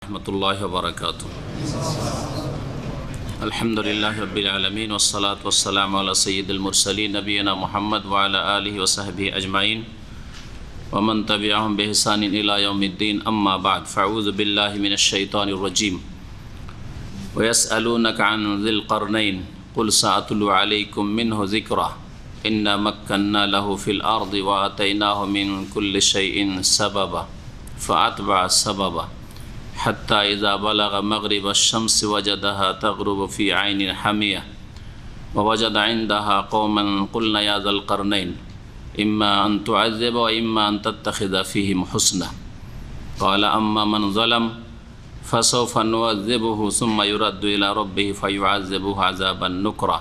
রহমতুল্লাহি ওয়া বারাকাতুহু। আলহামদুলিল্লাহি রাব্বিল আলামিন ওয়াসসালাতু ওয়াসসালামু আলা সাইয়্যিদিল মুরসালিন নবিয়িনা মুহাম্মদ ওয়া আলা আলিহি ওয়া সাহবিহি আজমাইন ওয়া মান তাবিআহুম বিইহসানিন ইলা ইয়াউমিদ্দিন, আম্মা বা'দ। ফাউযু বিল্লাহি মিনাশ শাইতানির রাজীম। ওয়া ইয়াসআলুনাকা আন যিল কারনাইন কুল সাআতলু আলাইকুম মিনহু যিকরা ইন্না মাক্কান্না লাহু ফিল আরদি ওয়া আতাইনাহু মিন কুল্লি শাইইন সাবাবা ফাআতবা'a সাবাবা حتى إذا بلغ مغرب الشمس وجدها تغرب في عين حمية ووجد عندها قوما قلنا يا ذا القرنين إما أن تعذب وإما أن تتخذ فيهم حسنا قال أما من ظلم فسوف نعذبه ثم يرد إلى ربه فيعذبه عذابا نكرا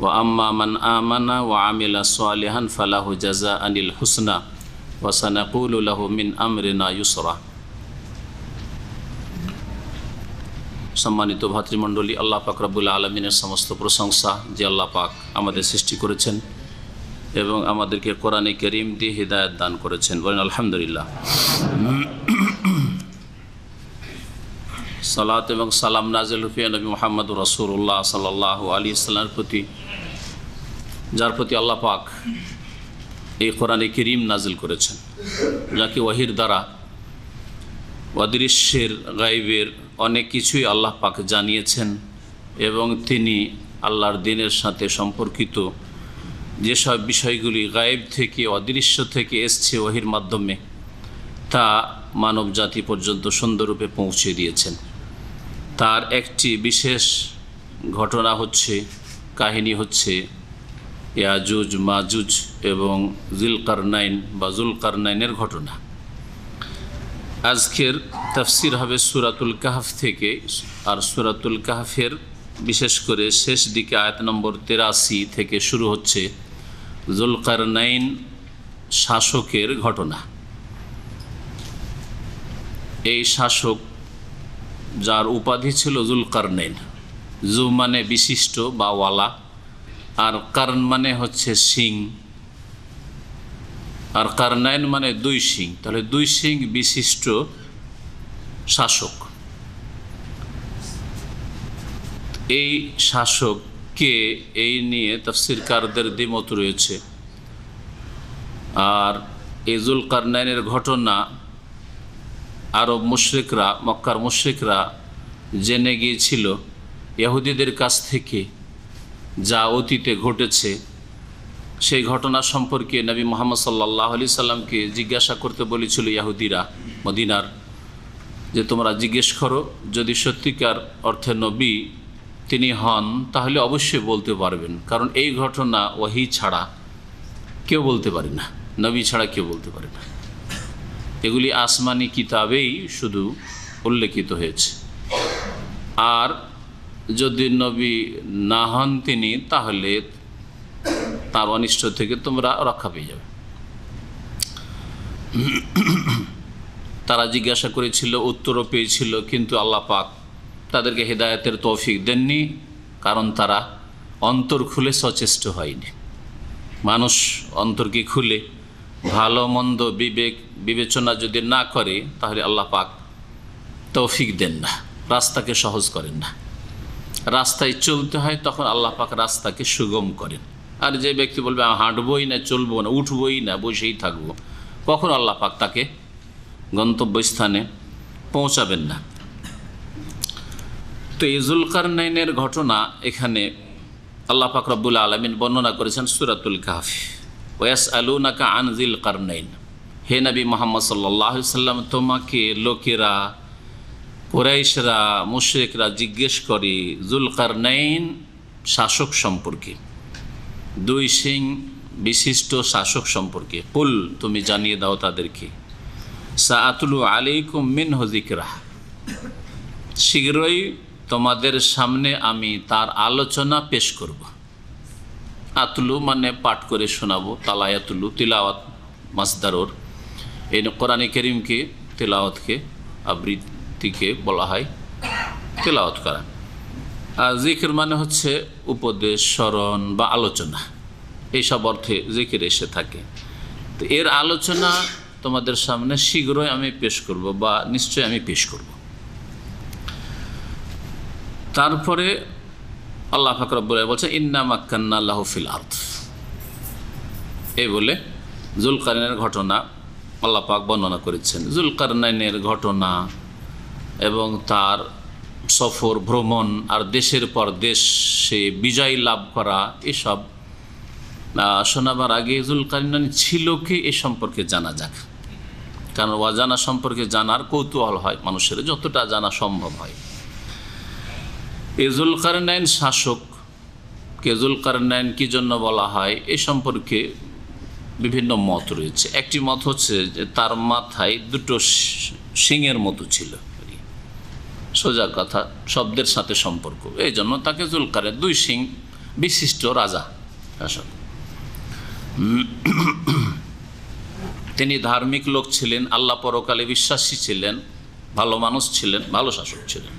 وأما من آمن وعمل صالحا فله جزاء الحسنى وسنقول له من أمرنا يسرا। সম্মানিত ভাতৃমণ্ডলী, আল্লাহ পাক রব্বুল আলমিনের সমস্ত প্রশংসা যে আল্লাহ পাক আমাদের সৃষ্টি করেছেন এবং আমাদেরকে কোরআনে কারীম দিয়ে হিদায়াত দান করেছেন। বলেন আলহামদুলিল্লাহ। সালাত এবং সালাম নাজিল হুফিয়া নবী মুহাম্মদ রাসূলুল্লাহ সাল্লাল্লাহু আলাইহি ওয়াসাল্লামের প্রতি, যার প্রতি আল্লাহ পাক এই কোরআনে কারীম নাজিল করেছেন, যাকে ওয়াহির দ্বারা অদৃশ্যের গায়বের অনেক কিছুই আল্লাহ পাক জানিয়েছেন এবং তিনি আল্লাহর দ্বীনের সাথে সম্পর্কিত যেসব বিষয়গুলি গায়েব থেকে অদৃশ্য থেকে এসছে ওহির মাধ্যমে তা মানব জাতি পর্যন্ত সুন্দররূপে পৌঁছে দিয়েছেন। তার একটি বিশেষ ঘটনা হচ্ছে, কাহিনী হচ্ছে ইয়াজুজ মাজুজ এবং যিলকারনাইন বা যুলকারনাইনের ঘটনা। আজকের তাফসির হবে সূরাতুল কাহফ থেকে, আর সূরাতুল কাহফের বিশেষ করে শেষ দিকে আয়াত নম্বর 83 থেকে শুরু হচ্ছে যুলকারনাইন শাসকের ঘটনা। এই শাসক, যার উপাধি ছিল যুলকারনাইন, জু মানে বিশিষ্ট বা ওয়ালা, আর কারন মানে হচ্ছে সিং, আর কারনাইন মানে দুই সিং, তাহলে দুই সিং বিশিষ্ট শাসক। এই শাসককে এই নিয়ে তাফসীরকারদের দ্বিমত রয়েছে। আর এই যুলকারনাইনের ঘটনা আরব মুশরিকরা, মক্কার মুশরিকরা জেনে গিয়েছিল ইহুদিদের কাছ থেকে, যা অতীতে ঘটেছে। সেই ঘটনা সম্পর্কে নবী মুহাম্মদ সাল্লাল্লাহু আলাইহি সাল্লামকে জিজ্ঞাসা করতে বলেছিল ইহুদিরা মদিনার, যে তোমরা জিজ্ঞেস করো, যদি সত্যিকার অর্থে নবী তিনি হন তাহলে অবশ্যই বলতে পারবেন, কারণ এই ঘটনা ওহী ছাড়া কেউ বলতে পারে না, নবী ছাড়া কেউ বলতে পারে না। এগুলি আসমানি কিতাবেই শুধু উল্লেখিত হয়েছে। আর যদি নবী না হন তিনি, তাহলে তার অনিষ্ট থেকে তোমরা রক্ষা পেয়ে যাবে। তারা জিজ্ঞাসা করেছিল, উত্তরও পেয়েছিল, কিন্তু আল্লাহ পাক তাদেরকে হেদায়েতের তৌফিক দেননি, কারণ তারা অন্তর খুলে সচেষ্ট হয়নি। মানুষ অন্তরকে খুলে ভালো মন্দ বিবেক বিবেচনা যদি না করে, তাহলে আল্লাহ পাক তৌফিক দেন না, রাস্তাকে সহজ করেন না। রাস্তায় চলতে হয়, তখন আল্লাহ পাক রাস্তাকে সুগম করেন। আর যে ব্যক্তি বলবে হাঁটবই না, চলবো না, উঠবই না, বসেই থাকবো, কখন আল্লাহ পাক তাকে গন্তব্যস্থানে পৌঁছাবেন না। তো এই যুলকারনাইনের ঘটনা এখানে আল্লাহ পাক রব্বুল আলামিন বর্ণনা করেছেন সূরাতুল কাহফ। ওয়াসআলুনাকা আন যিল কারনাইন, হে নবী মুহাম্মদ সাল্লাল্লাহু আলাইহি সাল্লাম, তোমাকে লোকেরা, কুরাইশরা, মুশরিকরা জিজ্ঞেস করে যুলকারনাইন শাসক সম্পর্কে, দুই সিং বিশিষ্ট শাসক সম্পর্কে। কুল, তুমি জানিয়ে দাও তাদেরকে, সাআতলু আলাইকুম মিনহু যিকরা, শীঘ্রই তোমাদের সামনে আমি তার আলোচনা পেশ করব। আতলু মানে পাঠ করে শোনাবো, তালায়াতুলু তিলাওয়াত মাসদারর। এই কোরআনে কারীমকে তিলাওয়াতকে, আবৃত্তিকে বলা হয় তিলাওয়াত করা। আর জিকির মানে হচ্ছে উপদেশ, স্মরণ বা আলোচনা, এইসব অর্থে জিকির এসে থাকে। তো এর আলোচনা তোমাদের সামনে শীঘ্রই আমি পেশ করব, বা নিশ্চয়ই আমি পেশ করব। তারপরে আল্লাহ পাক রব্বুল আলামিন বলছেন ইন্না মাক্কান্না লাহু ফিল আরদ, এই বলে জুলকারনাইনের ঘটনা আল্লাহ পাক বর্ণনা করেছেন। জুলকারনাইনের ঘটনা এবং তার সফর, ভ্রমণ আর দেশের পর দেশে বিজয় লাভ করা, এসব শোনাবার আগে জুলকারনাইন ছিল কি এ সম্পর্কে জানা যাক। কারণ অজানা সম্পর্কে জানার কৌতূহল হয় মানুষের, যতটা জানা সম্ভব হয়। এই জুলকারনাইন শাসক কে, জুলকারনাইন কি জন্য বলা হয় এ সম্পর্কে বিভিন্ন মত রয়েছে। একটি মত হচ্ছে যে তার মাথায় দুটো শিংয়ের মতো ছিল, সোজা কথা, শব্দের সাথে সম্পর্ক, এই জন্য তাকে জুলকারনাইন, দুই শিং বিশিষ্ট রাজা শাসক। তিনি ধার্মিক লোক ছিলেন, আল্লাহ পরকালে বিশ্বাসী ছিলেন, ভালো মানুষ ছিলেন, ভালো শাসক ছিলেন।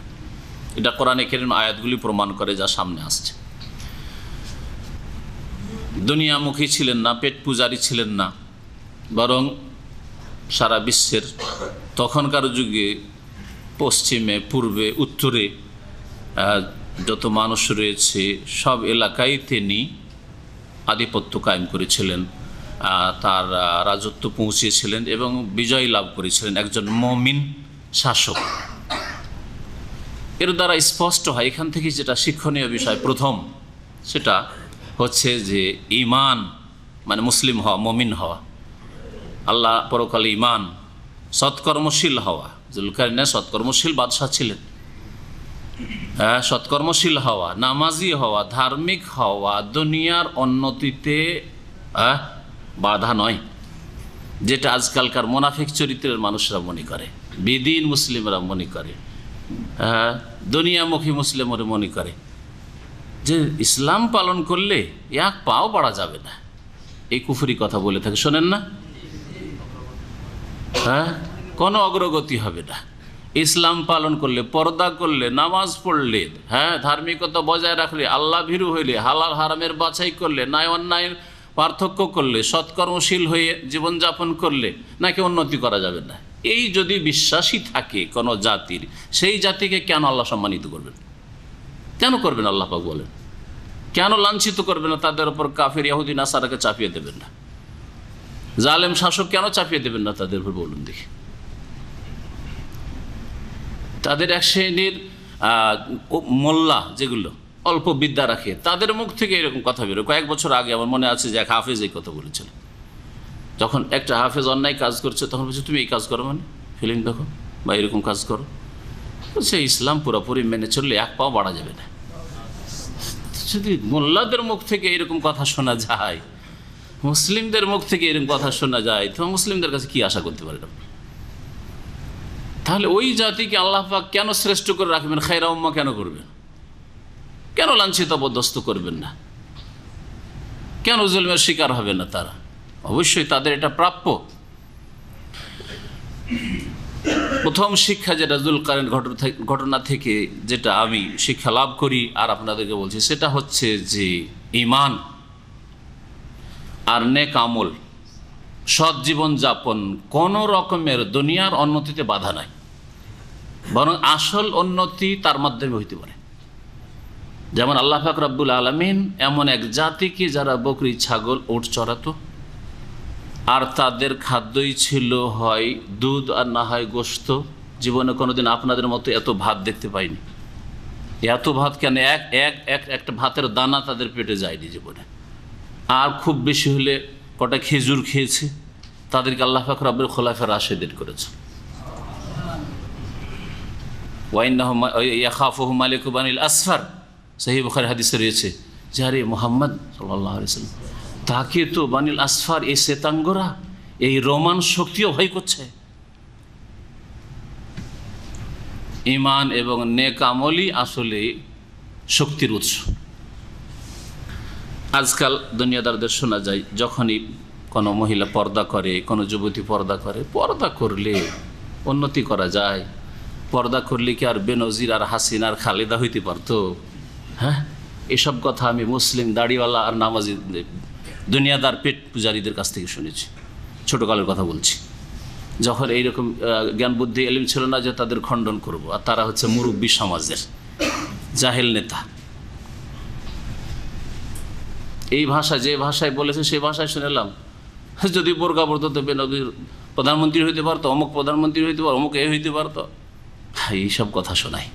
এটা কোরআনে কারীম আয়াতগুলি প্রমাণ করে, যা সামনে আসছে। দুনিয়ামুখী ছিলেন না, পেট পূজারী ছিলেন না, বরং সারা বিশ্বের তখনকার যুগে পশ্চিমে, পূর্বে, উত্তরে যত মানুষ রয়েছে সব এলাকায় তিনি আধিপত্য কায়েম করেছিলেন, তার রাজত্ব পৌঁছেছিলেন এবং বিজয় লাভ করেছিলেন। একজন মুমিন শাসক। এর দ্বারা স্পষ্ট হয়, এখান থেকে যেটা শিক্ষণীয় বিষয় প্রথম, সেটা হচ্ছে যে ঈমান মানে মুসলিম হওয়া, মুমিন হওয়া, আল্লাহ পরকালে ঈমান, সৎকর্মশীল হওয়া। জুলকারনাইন সৎকর্মশীল বাদশাহ ছিলেন। সৎকর্মশীল হওয়া, নামাজি হওয়া, ধার্মিক হওয়া দুনিয়ার উন্নতিতে বাধা নয়, যেটা আজকালকার মুনাফিক চরিত্রের মানুষরা মনে করে, বেদিন মুসলিমরা মনে করে, দুনিয়ামুখী মুসলিমরা মনে করে যে ইসলাম পালন করলে এক পাও বাড়া যাবে না। এই কুফরি কথা বলে থাকে, শোনেন না? কোনো অগ্রগতি হবে না। ইসলাম পালন করলে, পর্দা করলে, নামাজ পড়লে, ধার্মিকতা বজায় রাখলে, আল্লাহ ভীরু হইলে, হালাল হারামের বাছাই করলে, ন্যায় অন্যায়ের পার্থক্য করলে, সৎকর্মশীল হয়ে জীবনযাপন করলে নাকি উন্নতি করা যাবে না। এই যদি বিশ্বাসী থাকে কোনো জাতির, সেই জাতিকে কেন আল্লাহ সম্মানিত করবেন? কেন করবেন? আল্লাহ পাক বলেন কেন লাঞ্ছিত করবেন না? তাদের উপর কাফির ইহুদি নাসারাকে চাপিয়ে দেবেন না? জালেম শাসক কেন চাপিয়ে দেবেন না তাদের উপর? বলুন দেখি। তাদের এক শ্রেণীর মোল্লা যেগুলো অল্প বিদ্যা রাখে, তাদের মুখ থেকে এরকম কথা বেরোয়। কয়েক বছর আগে আমার মনে আছে যে এক হাফেজ এই কথা বলেছিল। যখন একটা হাফেজ অন্যায় কাজ করছে, তখন বলছে তুমি এই কাজ করো, মানে ফিল্ম দেখো বা এরকম কাজ করো। বলছে ইসলাম পুরোপুরি মেনে চললে এক পাও বাড়া যাবে না। যদি মোল্লাদের মুখ থেকে এরকম কথা শোনা যায়, মুসলিমদের মুখ থেকে এরকম কথা শোনা যায়, তো মুসলিমদের কাছে কি আশা করতে পারেন? তাহলে ওই জাতিকে আল্লাহ পাক কেন শ্রেষ্ঠ করে রাখবেন? খায়রা উম্মাহ কেন করবেন? কেন লাঞ্ছিত অবদস্ত করবেন না? কেন জুলমের শিকার হবে না তারা? অবশ্যই তাদের এটা প্রাপ্য। প্রথম শিক্ষা যেটা জুলকারনাইন ঘটনা থেকে যেটা আমি শিক্ষা লাভ করি আর আপনাদেরকে বলছি, সেটা হচ্ছে যে ঈমান আর নেক আমল, সৎ জীবন যাপন কোনো রকমের দুনিয়ার উন্নতিতে বাধা নাই, বরং আসল উন্নতি তার মাধ্যমে হইতে পারে। যেমন আল্লাহ পাক রব্বুল আলামিন এমন এক জাতিকে যারা বকরি, ছাগল, উট চড়াতো, আর তাদের খাদ্যই ছিল হয় দুধ আর না হয় গোশত। জীবনে কোনোদিন আপনাদের মতো এত ভাত দেখতে পাইনি। এত ভাত কেন? একটা ভাতের দানা তাদের পেটে যায়নি জীবনে। আর খুব বেশি হলে কটা খেজুর খেয়েছে। তাদেরকে আল্লাহ পাক রব্বুল খোলাফায়ে রাশেদিন করেছে। ইয়াখাফুহু মালিকু বানিল আসফার, সহিহ বুখারী হাদিসে রয়েছে যে আরে মুহাম্মদ সাল্লাল্লাহু আলাইহি ওয়াসাল্লাম, তাকে তো বানিল আসফার, এই শ্বেতাঙ্গরা, এই রোমান শক্তিও ভয় করছে। ঈমান এবং নেক আমলই আসলে শক্তির উৎস। আজকাল দুনিয়াদারদের শোনা যায়, যখনই কোনো মহিলা পর্দা করে, কোনো যুবতী পর্দা করে, পর্দা করলে উন্নতি করা যায়, পর্দা করলে কি আর বেনজির আর হাসিনা আর খালেদা হইতে পারতো? এসব কথা আমি মুসলিম দাড়িওয়ালা আর নামাজি দুনিয়াদার পেট পূজারীদের কাছ থেকে শুনেছি। ছোটোকালের কথা বলছি, যখন এইরকম জ্ঞান বুদ্ধি এলিম ছিল না যে তাদের খণ্ডন করব। আর তারা হচ্ছে মুরব্বী সমাজের, জাহেল নেতা। এই ভাষা যে ভাষায় বলেছে সেই ভাষায় শুনেলাম। যদি বোরকা পড়তো তো নবীর প্রধানমন্ত্রী হইতে পারতো, অমুক প্রধানমন্ত্রী হইতে পারতো, অমুক এ হইতে পারতো। এইসব কথা শোনায়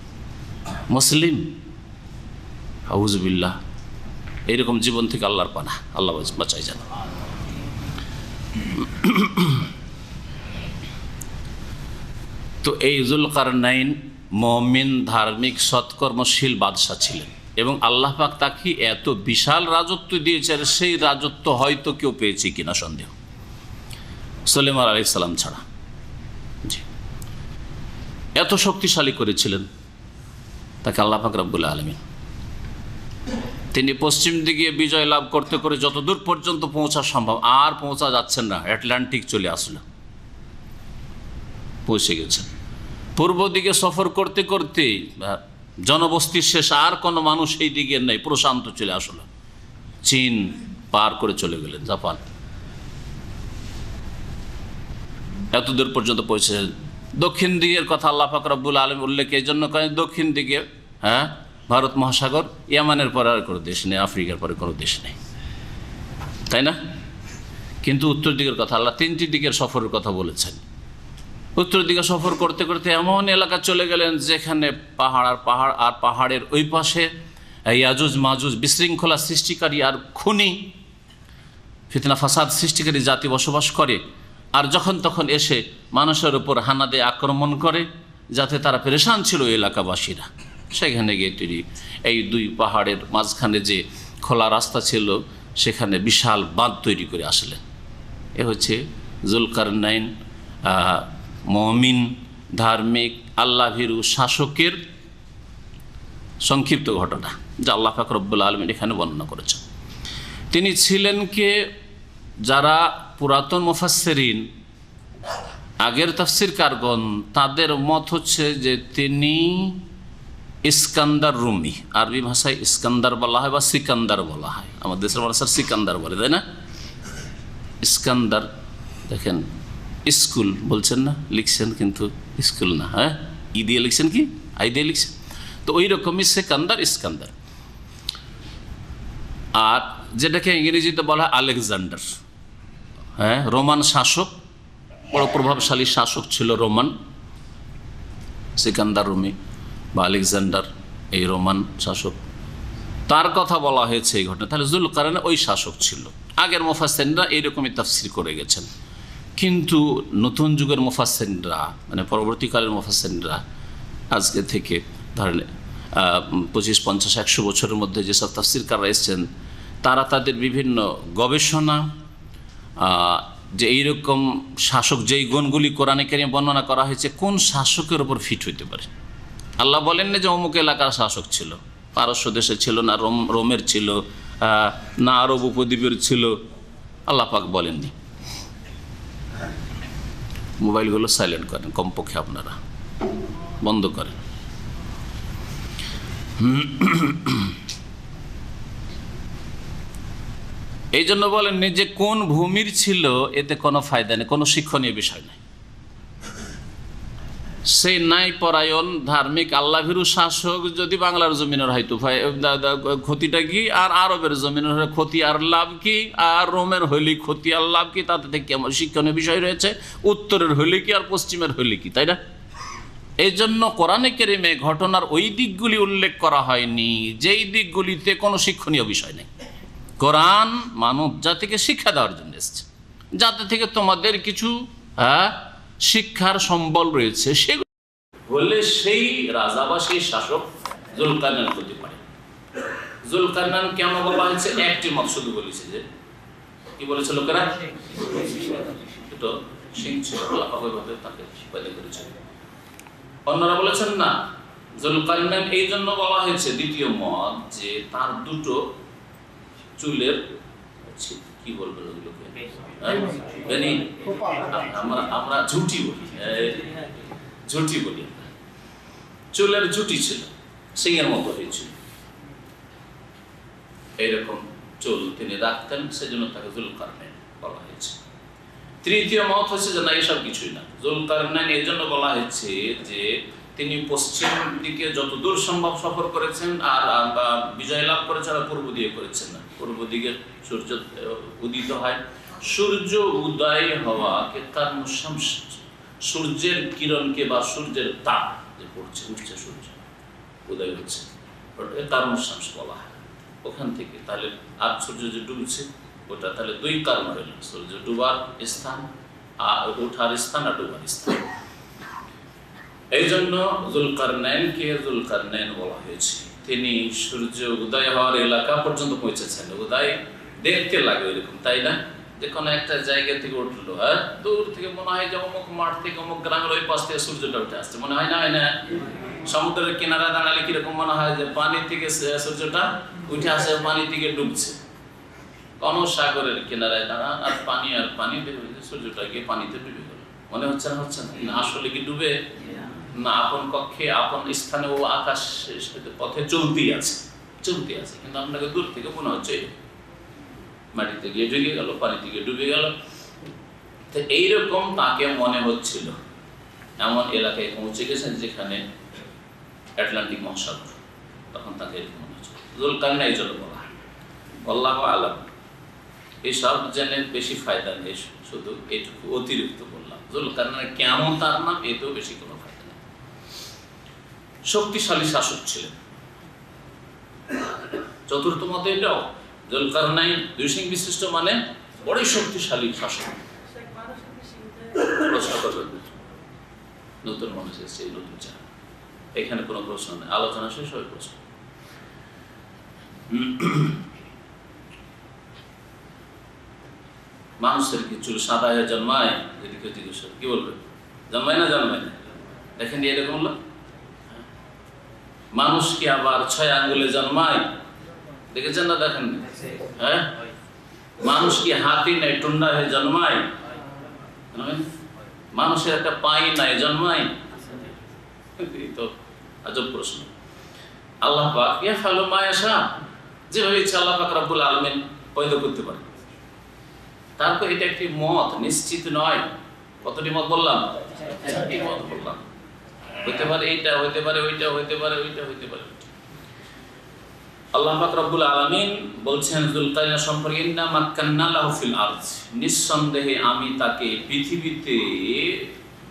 মুসলিম। আউযুবিল্লাহ, এইরকম জীবন থেকে আল্লাহর পানা, আল্লাহ বাঁচাই যান। তো এই যুলকারনাইন মুমিন, ধার্মিক, সৎকর্মশীল বাদশা ছিলেন এবং আল্লাহ পাক তাকে এত বিশাল রাজত্ব দিয়েছেন, সেই রাজত্ব হয়তো কেউ পেয়েছে কিনা সন্দেহ, সুলাইমান আলাইহিস সালাম ছাড়া। জি, এত শক্তিশালী করেছিলেন তাকে আল্লাহ পাক রব্বুল আলামিন। তিনি পশ্চিম দিকে বিজয় লাভ করতে করে যতদূর পর্যন্ত পৌঁছা সম্ভব, আর পৌঁছা যাচ্ছেন না, আটলান্টিক চলে আসলো, পৌঁছে গেছেন। পূর্ব দিকে সফর করতে করতে জনবস্তির শেষ, আর কোনো মানুষ এই দিকে নেই, প্রশান্ত চলে আসলো, চীন পার করে চলে গেলেন, জাপান, এতদূর পর্যন্ত পৌঁছেছেন। দক্ষিণ দিকের কথা আল্লাহ পাক রব্বুল আলামিন উল্লেখ এই জন্য করেন, দক্ষিণ দিকে ভারত মহাসাগর, ইয়ামানের পরে আর কোনো দেশ নেই, আফ্রিকার পরে কোনো দেশ নেই, তাই না? কিন্তু উত্তর দিকের কথা আল্লাহ 3টি দিকের সফরের কথা বলেছেন। উত্তর দিকে সফর করতে করতে এমন এলাকা চলে গেলেন যেখানে পাহাড় আর পাহাড়, আর পাহাড়ের ওই পাশে ইয়াজুজ মাজুজ বিশৃঙ্খলা সৃষ্টিকারী আর খুনি, ফিতনা ফাসাদ সৃষ্টিকারী জাতি বসবাস করে। আর যখন তখন এসে মানুষের উপর হানা দিয়ে আক্রমণ করে, যাতে তারা পেরেশান ছিল এলাকাবাসীরা। সেখানে গিয়ে তিনি এই 2 পাহাড়ের মাঝখানে যে খোলা রাস্তা ছিল, সেখানে বিশাল বাঁধ তৈরি করে আসলেন। এ হচ্ছে যুলকারনাইন মুমিন, ধার্মিক, আল্লাহ ভীরু শাসকের সংক্ষিপ্ত ঘটনা, যা আল্লাহ পাক রব্বুল আলামিন এখানে বর্ণনা করেছেন। তিনি ছিলেন কে? যারা পুরাতন মুফাসসিরিন, আগের তাফসীরকারগণ, তাদের মত হচ্ছে যে তিনি ইস্কান্দার রুমি, আরবি ভাষায় ইস্কান্দার বলা হয় বা সিকান্দার বলা হয়, আমাদের দেশের ভাষায় সিকান্দার বলে, তাই না? ইস্কান্দার, দেখেন স্কুল বলছেন না, লিখছেন কিন্তু স্কুল না, ই দিয়ে লিখছেন, কি আই দিয়ে লিখছেন, তো ওই রকমই সেকান্দার, ইস্কান্দার। আর যেটাকে ইংরেজিতে বলা হয় আলেকজান্ডার, রোমান শাসক, বড় প্রভাবশালী শাসক ছিল রোমান, সিকান্দার রুমি বা আলেকজান্ডার, এই রোমান শাসক, তার কথা বলা হয়েছে এই ঘটনা। তাহলে যুলকারনাইন ওই শাসক ছিল। আগের মুফাসসিররা এইরকমই তাফসীর করে গেছেন, কিন্তু নতুন যুগের মুফাসসিররা, মানে পরবর্তীকালের মুফাসসিররা, আজকে থেকে ধরেন 25, 50, 100 বছরের মধ্যে যেসব তাফসীরকাররা এসেছেন, তারা তাদের বিভিন্ন গবেষণা, যে এইরকম শাসক যেই গুণগুলি কোরআনে কারিমে বর্ণনা করা হয়েছে, কোন শাসকের ওপর ফিট হইতে পারে। আল্লাহ বলেন না যে অমুক এলাকার শাসক ছিল, পারস্য দেশে ছিল না, রোমের ছিল না, আরব উপদ্বীপের ছিল, আল্লাহ পাক বলেননি। মোবাইলগুলো সাইলেন্ট করেন, কমপক্ষে আপনারা বন্ধ করেন। এই জন্য বলেননি যে কোন ভূমির ছিল, এতে কোনো ফায়দা নেই, কোনো শিক্ষণীয় বিষয় নেই। সেই ন্যায়পরায়ণ, ধার্মিক, আল্লাহভীরু শাসক যদি বাংলার জমিনের হয়তো ক্ষতিটা কি, আর আরবের জমিনের ক্ষতি আর লাভ কি, আর রোমের হইলে ক্ষতি আর লাভ কি, তাতে থেকে কেমন শিক্ষণীয় বিষয় রয়েছে, উত্তরের হইলে কি আর পশ্চিমের হইলে কি, তাই না? এই জন্য কোরআনে কারিমে ঘটনার ওই দিকগুলি উল্লেখ করা হয়নি যেই দিকগুলিতে কোনো শিক্ষণীয় বিষয় নেই। কোরআন মানব জাতিকে শিক্ষা দেওয়ার জন্য এসেছে, যাতে থেকে তোমাদের কিছু শিক্ষার সম্বল রয়েছে, সেগুলো বললে সেই রাজা বা সেই শাসক যুলকারনাইন হতে পারে। যুলকারনাইন কেন বলা হয়েছে? একটি মত শুধু বলেছে, যে কি বলেছে লোকেরা, তো সিং ছিল, তাকে পয়দা করেছে। অন্যরা বলেছেন না, যুলকারনাইন এই জন্য বলা হয়েছে, দ্বিতীয় মত, যে তার 2টো চুলের, কি বলবেন ওগুলোকে, আমরা ঝুটি বলি, ঝুটি বলি, চুলের ঝুটি ছিল, সিংহের মতো হয়েছিল, এইরকম চুল তিনি রাখতেন, সেজন্য তাকে যুলকারনাইন বলা হয়েছে। তৃতীয় মত হচ্ছে যে না, এসব কিছুই না, যুলকারনাইন এই জন্য বলা হয়েছে যে তিনি পশ্চিম দিকে যতদূর সম্ভব সফর করেছেন, আর বিজয় লাভ করেছেন, আর পূর্ব দিকে করেছেন না। পূর্ব দিকে সূর্য উদিত হয়, সূর্য উদয় হওয়াকে তার শামস, সূর্যের কিরণকে বা সূর্যের তাপ যে পড়ছে, উঠছে, সূর্য উদয় হচ্ছে, ওটাকে তার শামস বলা হয়। ওখান থেকে তাহলে আর সূর্য যে ডুবছে ওটা তাহলে দুই কারণ হইল, সূর্য ডুবার স্থান আর ওঠার স্থান আর ডুবার স্থান। এই জন্য যুলকারনাইনকে যুলকারনাইন বলা হয়েছে। তিনি সূর্য উদয় হওয়ার এলাকা পর্যন্ত পৌঁছেছেন। উদয় দেখতে লাগে এরকম, তাই না? যে কোনো একটা জায়গা থেকে উঠলো, হ্যাঁ, দূর থেকে মনে হয় যে অমুক মাঠ থেকে অমুক গ্রামের ওই পাশ থেকে সূর্যটা উঠে আসছে, মনে হয় না? হয় না? সমুদ্রের কিনারা দাঁড়ালে কিরকম মনে হয় যে পানি থেকে সূর্যটা উঠে আসে, পানি থেকে ডুবছে। কোন সাগরের কিনারায় দাঁড়ান আর পানি সূর্যটা গিয়ে পানিতে ডুবে গেল, মনে হচ্ছে না? হচ্ছে না? আসলে কি ডুবে না, আপন কক্ষে আপন স্থানে ও আকাশ পথে চলতেই আছে, কিন্তু আপনাকে দূর থেকে মনে হচ্ছে মাটিতে গিয়ে ঢুকে গেল, পানিতে গিয়ে ডুবে গেল। তো এইরকম তাকে মনে হচ্ছিল। এমন এলাকায় পৌঁছে গেছেন যেখানে আটলান্টিক মহাসাগর, তখন তাকে এরকম মনে হচ্ছিল। যুলকারনাইন এই জন্য বলা হয়। আল্লাহু আ'লাম। এইসব জেনে বেশি ফায়দা নেই, শুধু এইটুকু অতিরিক্ত বললাম। যুলকারনাইন কেমন তার নাম, এতেও বেশি কোনো ফায়দা নেই। শক্তিশালী শাসক ছিলেন। চতুর্থ মতে এটাও, যুলকারনাইন দুই সিং বিশিষ্ট মানে বড়ই শক্তিশালী শাসক। প্রশ্ন করবেন, নতুন মানুষ এসছে, নতুন চান, এখানে কোনো প্রশ্ন নেই, আলোচনা শেষ হয় প্রশ্ন। মানুষের কি চুল সাদা হয়ে জন্মায়? যদি কেউ জিজ্ঞেস করে, কি বলবে? জন্মায় না? জন্মায় না। দেখেন এরকম লোক। মানুষ কি আবার 6 আঙ্গুলে জন্মায়? দেখেছেন না? দেখেন। হ্যাঁ, মানুষ কি হাতি নাই টুন্ডা হয়ে জন্মায়? মানুষের একটা পাই নাই, জন্মায়? এই তো আজব প্রশ্ন। আল্লাহ পাক ইয়াফআলু মা ইয়াশা, যেভাবে ইচ্ছা আল্লাহ পাক রব্বুল আলামিন পয়দা করতে পারে। তারপর এটা একটি মত, নিশ্চিত নয়। কতটি মত বললাম? 4টি মত বললাম। হইতে পারে এইটা, হইতে পারে ওইটা, হইতে পারে ওইটা, হইতে পারে ওইটা। আল্লাহ পাক রব্বুল আলামিন বলছেন যুলকারনাইন সম্পর্কে, ইন্না মাক্কান্না লাহু ফিল আরদ, নিঃসন্দেহে আমি তাকে পৃথিবীতে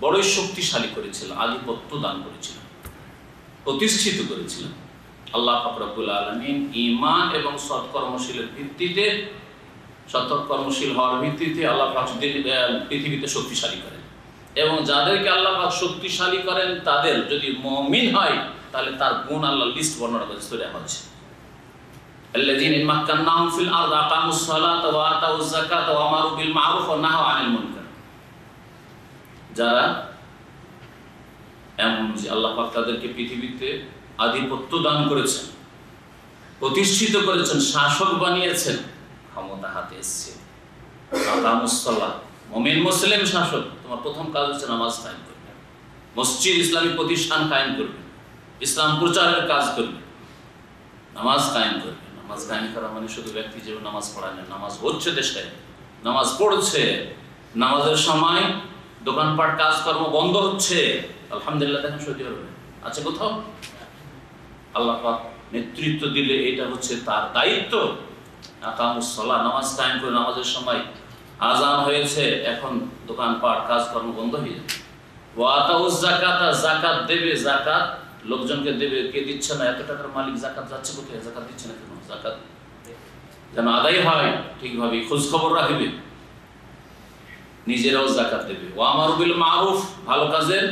বড়ই শক্তিশালী করেছিলাম, আধিপত্য দান করেছিলাম, প্রতিষ্ঠিত করেছিলাম। আল্লাহ পাক রব্বুল আলামিন ঈমান এবং সৎকর্মশীলের ভিত্তিতে, সৎকর্মশীল হওয়ার ভিত্তিতে আল্লাহ পাক পৃথিবীতে শক্তিশালী করেন। এবং যাদেরকে আল্লাহ পাক শক্তিশালী করেন তাদের যদি মুমিন হয়, তাহলে তার গুণ আল্লাহ লিস্ট বর্ণনা করে সূরা হজ। আল্লাযীনা মাক্কান্নাহুম ফিল আরদি আকামুস সালাতা ওয়া আতাউয যাকাতা ওয়া আমারু বিল মা'রুফ ওয়া নাহাউ আনিল মুনকার। যারা এমন যে আল্লাহ পাক তাদেরকে পৃথিবীতে আধিপত্য দান করেছেন, প্রতিষ্ঠিত করেছেন, শাসক বানিয়েছেন, ক্ষমতা হাতে এসেছে। আকামুস সালাত, মুমিন মুসলিম শাসক, তোমার প্রথম কাজ হচ্ছে নামাজ কায়েম করবে, মসজিদ ইসলামিক প্রতিষ্ঠান কায়েম করবে, ইসলাম প্রচারের কাজ করবে, নামাজ কায়েম করবে। নামাজ কায়েম করা মানে শুধু ব্যক্তি যে নামাজ পড়ায় না, নামাজ হচ্ছে দেশে, নামাজ পড়ছে, নামাজের সময় দোকানপাট কাজকর্ম বন্ধ হচ্ছে। আলহামদুলিল্লাহ, দেখেন সৌদি আরবে আছে কোথাও? আল্লাহ পাক নেতৃত্ব দিলে এটা হচ্ছে তার দায়িত্ব। আকামুস সালাহ, নামাজ কায়েম করে, নামাজের সময় আজান হয়েছে, এখন দোকানপাট কাজকর্ম বন্ধ হয়ে যাবে। ওয়া আতাউয যাকাতা, যাকাত দেবে, যাকাত লোকজনকে দেবে। কে দিচ্ছে না? এত টাকার মালিক, যাকাত যাচ্ছে কোথায়? যাকাত দিচ্ছে না কেন? যাকাত যেন আদায় হয় ঠিকভাবে, খোঁজ খবর রাখবে, নিজেরাও যাকাত দেবে। ওয়া আমারু বিল মা'রুফ, ভালো কাজের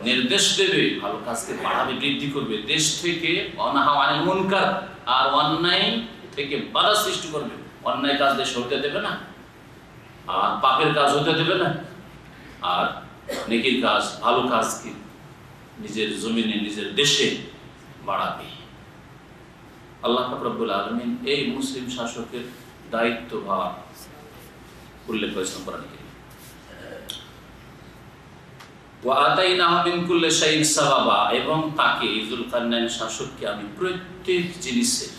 নির্দেশ দেবে, ভালো কাজকে বাড়াবে, বৃদ্ধি করবে দেশ থেকে। ওয়া নাহাউ আনিল মুনকার, আর অন্যায় থেকে বাধা সৃষ্টি করবে। অন্যায় কাজ দেশে হতে দেবে না, আর পাপের কাজ হতে দেবে না, আর নেকির কাজ, ভালো কাজকে নিজের জমিনে, নিজের দেশে বাড়াবে। আল্লাহ পাক রব্বুল আলামিন এই মুসলিম শাসকের দায়িত্বভার উল্লেখ করেছেন কোরআনে কারীমে। ওয়া আতাইনাহু মিন কুল্লি শাইইন সাবাবা, এবং তাকে, যুলকারনাইন শাসককে আমি প্রত্যেক জিনিসের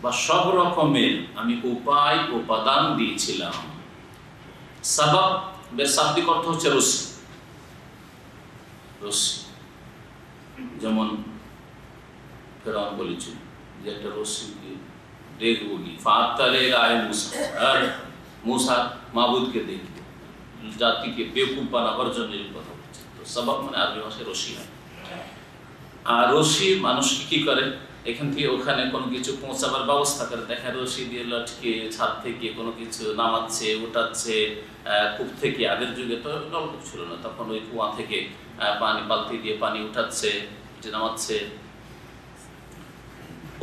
বা সব রকমের আমি উপায় উপাদান দিয়েছিলাম। সাবাব এর শাব্দিক অর্থ হচ্ছে রশি। রশি যেমন ফেরাউন বলেছিল যে একটা রশ্মিকে দেখবো কি ফাতালে রায় মুসা, আর মুসা মাবুদকে দেখবো, জাতিকে বেকুব বানাবার জন্য এই কথা বলছে। তো সবাব মানে আরবি ভাষায় রশি হয়। আর রশি মানুষকে কি করে, এখান থেকে ওখানে কোনো কিছু পৌঁছাবার ব্যবস্থা করে। দেখা রশি দিয়ে লটকে ছাদ থেকে কোনো কিছু নামাচ্ছে, উঠাচ্ছে, কূপ থেকে। আগের যুগে তো নলকূপ ছিল না, তখন ওই কুয়া থেকে পানি বালতি দিয়ে পানি উঠাচ্ছে, নামাচ্ছে।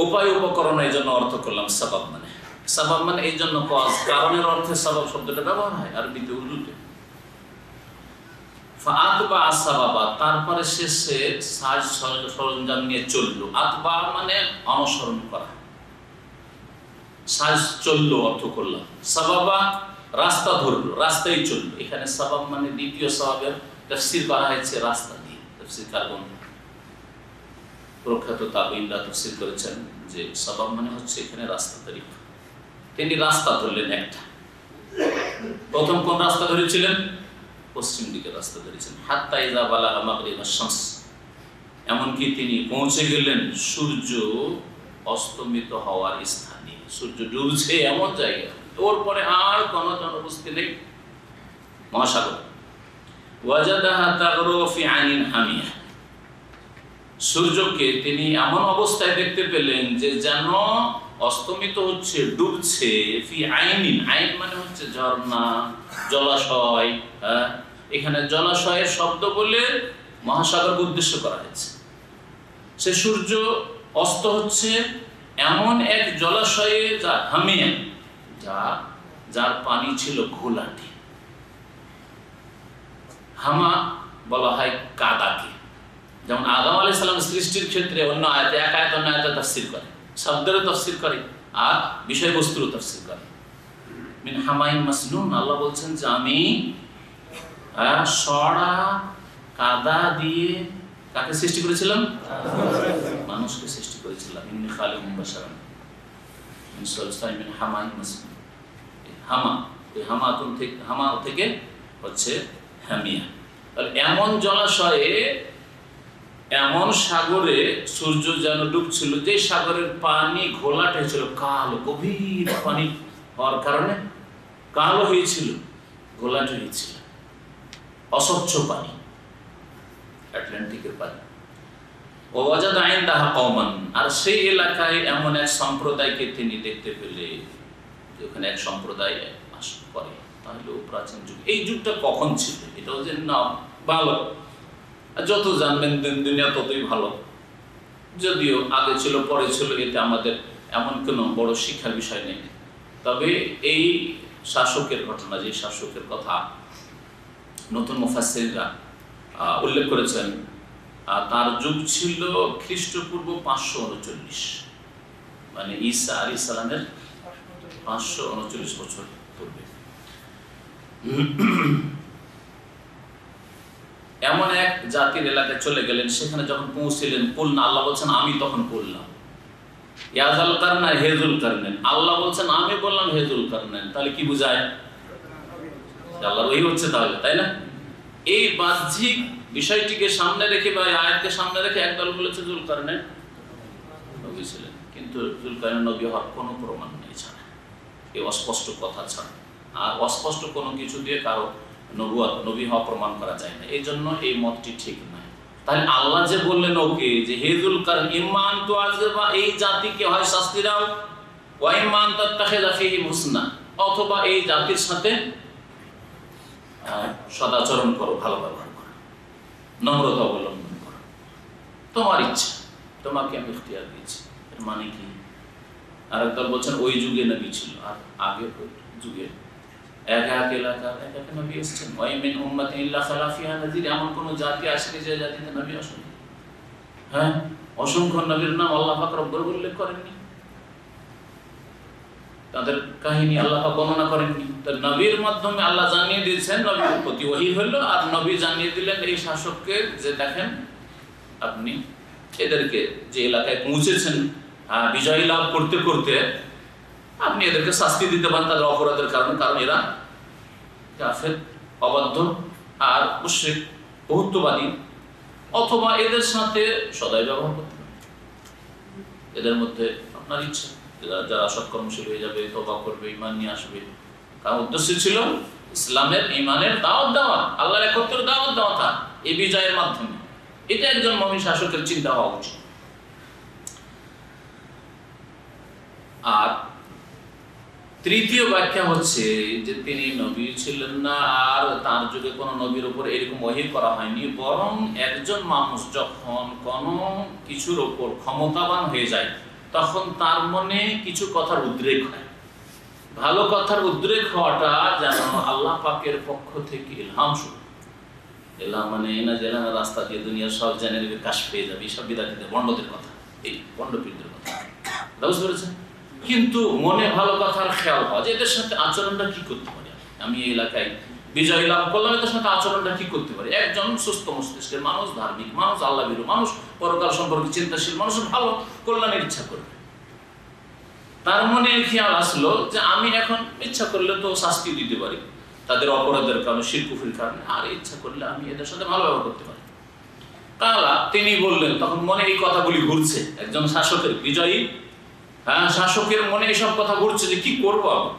উপায় উপকরণ এই জন্য অর্থ করলাম সাবাব মানে। সাবাব মানে এই জন্য কজ, কারণের অর্থে সাবাব শব্দটা ব্যবহার হয় আরবিতে, উর্দুতে। ফাআতবা আসবাবা, তারপরে সে সাজ সরঞ্জাম নিয়ে চললো। আতবা মানে অনুসরণ করা, সাজ চললো অর্থ করলাম। সাবাবা রাস্তা ধরলো, রাস্তায় চললো। এখানে সাবাব মানে দ্বিতীয় সাবাবের তাফসীর করা হয়েছে রাস্তা দিয়ে। তাফসীরকার প্রখ্যাত তাবিঈনরা তাফসীর করেছেন যে সাবাব মানে হচ্ছে এখানে রাস্তা তরিকা। তিনি রাস্তা ধরলেন একটা। প্রথম কোন রাস্তা ধরেছিলেন? পশ্চিম দিকে রাস্তা ধরেছেন। হাত্তা ইযা বালাগা মাগরিবাশ শামস, এমনকি তিনি পৌঁছে গেলেন সূর্য অস্তমিত হওয়ার স্থানে। সূর্য ডুবছে এমন জায়গায়, ওর পরে আর কোনো জনবসতি নেই, মহাসাগর। ওয়াজাদাহা তাগরু ফি আইনিন হামিয়া, সূর্যকে তিনি এমন অবস্থায় দেখতে পেলেন যে যেন অস্তমিত হচ্ছে, ডুবছে। ফি আইনিন, আইন মানে হচ্ছে ঝর্ণা, জলাশয়। এখানে জলাশয়ের শব্দ বলে মহাসাগরকে উদ্দেশ্য করা হয়েছে। সে সূর্য অস্ত হচ্ছে এমন এক জলাশয়ে, যা হামিয়া, যার পানি ছিল ঘোলাটে। হামা বলা হয় কাদাকে। যেমন আদম আলাইহিস সালাম সৃষ্টির ক্ষেত্রে অন্য আয়াতে, এক আয়াত অন্য আয়াতে তাফসীর করে, শব্দেরও তাফসীর করে আর বিষয়বস্তুরও তাফসীর করে। মিন হামাইন মাসনুন, আল্লাহ বলছেন যে আমি সরা কাদা দিয়ে কাকে সৃষ্টি করেছিলাম? মানুষকে সৃষ্টি করেছিলাম। ইন্নী খালিকুম বাশারান মিন সালসালিন মিন হামাইন মাসনুন। হামা, এই হামা থেকে হচ্ছে হামিয়া। তাহলে এমন জলাশয়ে, এমন সাগরে সূর্য যেন ডুবছিল, যে সাগরের পানি ঘোলাটে ছিল, কালো, গভীর পানি হওয়ার কারণে কালো হয়েছিল, ঘোলাটে হয়েছিল, অস্বচ্ছ পানি, আটলান্টিকের পানি। ওয়াজাদা ইনদাহা কওমান, আর সেই এলাকায় এমন এক সম্প্রদায়কে তিনি দেখতে পেলে, ওখানে এক সম্প্রদায় বাস করে। তাহলে প্রাচীন যুগ, এই যুগটা কখন ছিল এটাও যে না ভালো, যত জানবেন দুনিয়া ততই ভালো। যদিও আগে ছিল পরে ছিল, এতে আমাদের এমন কোনো বড় শিক্ষার বিষয় নেই। তবে এই শাসকের ঘটনা, যে শাসকের কথা নতুন মুফাসসিররা উল্লেখ করেছেন, তার যুগ ছিল খ্রিস্টপূর্ব 539, মানে ঈসা আলাইহিস সালামের 539 বছর পূর্বে। এমন এক জাতির এলাকায় চলে গেলেন, সেখানে যখন পৌঁছলেন, কুলনা, আল্লাহ বলছেন আমি তখন বললাম, ইয়াজাল কারনা হেজুল কারনেন, আল্লাহ বলছেন আমি বললাম হেজুল কারনেন। তাহলে কি বুঝায়? আল্লাহর ওহী হচ্ছে তাহলে, তাই না? এই বাহ্যিক বিষয়টিকে সামনে রেখে বা আয়াতকে সামনে রেখে একদল বলেছে যুলকারনাইন নবী ছিলেন, কিন্তু যুলকারনাইন নবী হওয়ার কোনো প্রমাণ নেই ছাড়া, এই অস্পষ্ট কথা ছাড়া। আর অস্পষ্ট কোনো কিছু দিয়ে কারো নবুয়ত, নবী হওয়া প্রমাণ করা যায় না। এই জন্য এই মতটি ঠিক নয়। তাহলে আল্লাহ যে বললেন ওকে যে হে যুলকারনাইন, ইম্মান তুআযিবা, এই জাতিকে হয় শাস্তি দাও, ওয়া ইম্মান তাত্তাখিযা ফীহিম হুসনা, অথবা এই জাতির সাথে সদাচরণ করো, ভালো ব্যবহার করো, নম্রতা অবলম্বন করো, তোমার ইচ্ছা, তোমাকে আমি ইখতিয়ার দিয়েছি। এর মানে কি? আরেকদল বলছেন ওই যুগে নবী ছিল, আর আগের যুগে এক এক এলাকার এক এক নবী এসেছেন। ওয়া মিন উম্মাতিন ইল্লা খালা ফিহা নাযীর, এমন কোন জাতি আসেনি যে জাতিতে নবী আসেনি। হ্যাঁ, অসংখ্য নবীর নাম আল্লাহ পাক রব্বুল উল্লেখ করেননি, তাদের কাহিনী আল্লাহ পাক বর্ণনা করেননি। তো নবীর মাধ্যমে আল্লাহ জানিয়ে দিয়েছেন, নবীর প্রতি ওহী হলো, আর নবী জানিয়ে দিলেন এই শাসককে যে দেখেন আপনি এদেরকে যে এলাকায় পৌঁছেছেন বিজয় লাভ করতে করতে, আপনি এদেরকে শাস্তি দিতে পারেন তাদের অপরাধের কারণে, কারণ এরা কাফের, অবাধ্য আর মুশরিক, বহুত্ববাদী। অথবা এদের সাথে সদাই ব্যবহার করতে পারেন। এদের মধ্যে আপনার ইচ্ছা, যারা সৎকর্মশীল হয়ে যাবে, তওবা করবে, ঈমান নিয়ে আসবে, তার উদ্দেশ্য ছিল ইসলামের, ঈমানের দাওয়াত দেওয়া, আল্লাহর একত্রের দাওয়াত দেওয়া, তা এই বিজয়ের মাধ্যমে। এটা একজন মুমিন শাসকের চিন্তা হওয়া উচিত। আর তৃতীয় ব্যাখ্যা হচ্ছে যে তিনি নবী ছিলেন না, আর তার যুগে কোনো নবীর উপর এরকম ওহী করা হয়নি, বরং একজন মানুষ যখন কোনো কিছুর উপর ক্ষমতাবান হয়ে যায় তখন তার মনে কিছু কথার উদ্রেক হয়। ভালো কথার উদ্রেক হওয়াটা যেন আল্লাহ পাকের পক্ষ থেকে ইলহাম শুরু। ইলহাম মানে না যে রাস্তা দিয়ে দুনিয়ার সব জেনে কাশ পেয়ে যাবে, এইসব বিদাতিদের বন্ডদের কথা, এই বন্ডপীরদের কথা, বুঝতে পেরেছেন? কিন্তু মনে ভালো কথার খেয়াল হওয়া যে এদের সাথে আচরণটা কি করতে পারি, আমি এই এলাকায় বিজয় লাভ করলাম, এদের সাথে আচরণটা কি করতে পারি। একজন সুস্থ মস্তিষ্কের মানুষ, ধার্মিক মানুষ, আল্লাহ ভীরু মানুষ, পরকাল সম্পর্কে চিন্তাশীল মানুষ ভালো কল্যাণের ইচ্ছা করবে। তার মনে খেয়াল আসলো যে আমি এখন ইচ্ছা করলে তো শাস্তি দিতে পারি তাদের অপরাধের কারণে, শিরক কুফরির কারণে, আর ইচ্ছা করলে আমি এদের সাথে ভালো ব্যবহার করতে পারি। কালা তিনি বললেন, তখন মনে এই কথাগুলি ঘুরছে, একজন শাসকের, বিজয়ী শাসকের মনে এইসব কথা ঘুরছে যে কি করবো আমি।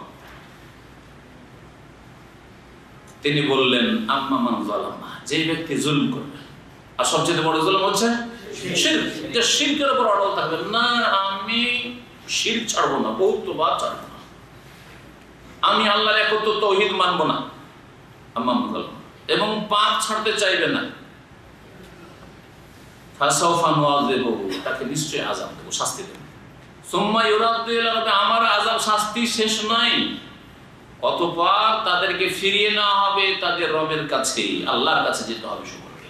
তিনি বললেন, আম্মা মান যালামা, যে ব্যক্তি জুলম করবে, আর সবচেয়ে বড় জুলম হচ্ছে শিরক, যে শিরকের উপর অটল থাকবে না, আমি শিরক ছাড়বো না, বহুত্ববাদ ছাড়বো না, আমি আল্লাহর একত্ব তাওহীদ মানবো না, আম্মা মান যালামা, এবং পাপ ছাড়তে চাইবে না, ফাসাউফা নুআযিবুহু, তাকে নিশ্চয়ই আযাব দেব, শাস্তি দেব। সুম্মা ইউরাদ্দু ইলা রাব্বি, আমার আযাব শাস্তি শেষ নাই, অতঃপর তাদেরকে ফিরিয়ে নেওয়া হবে তাদের রবের কাছে, আল্লাহর কাছে যেতে হবে। সকলকে,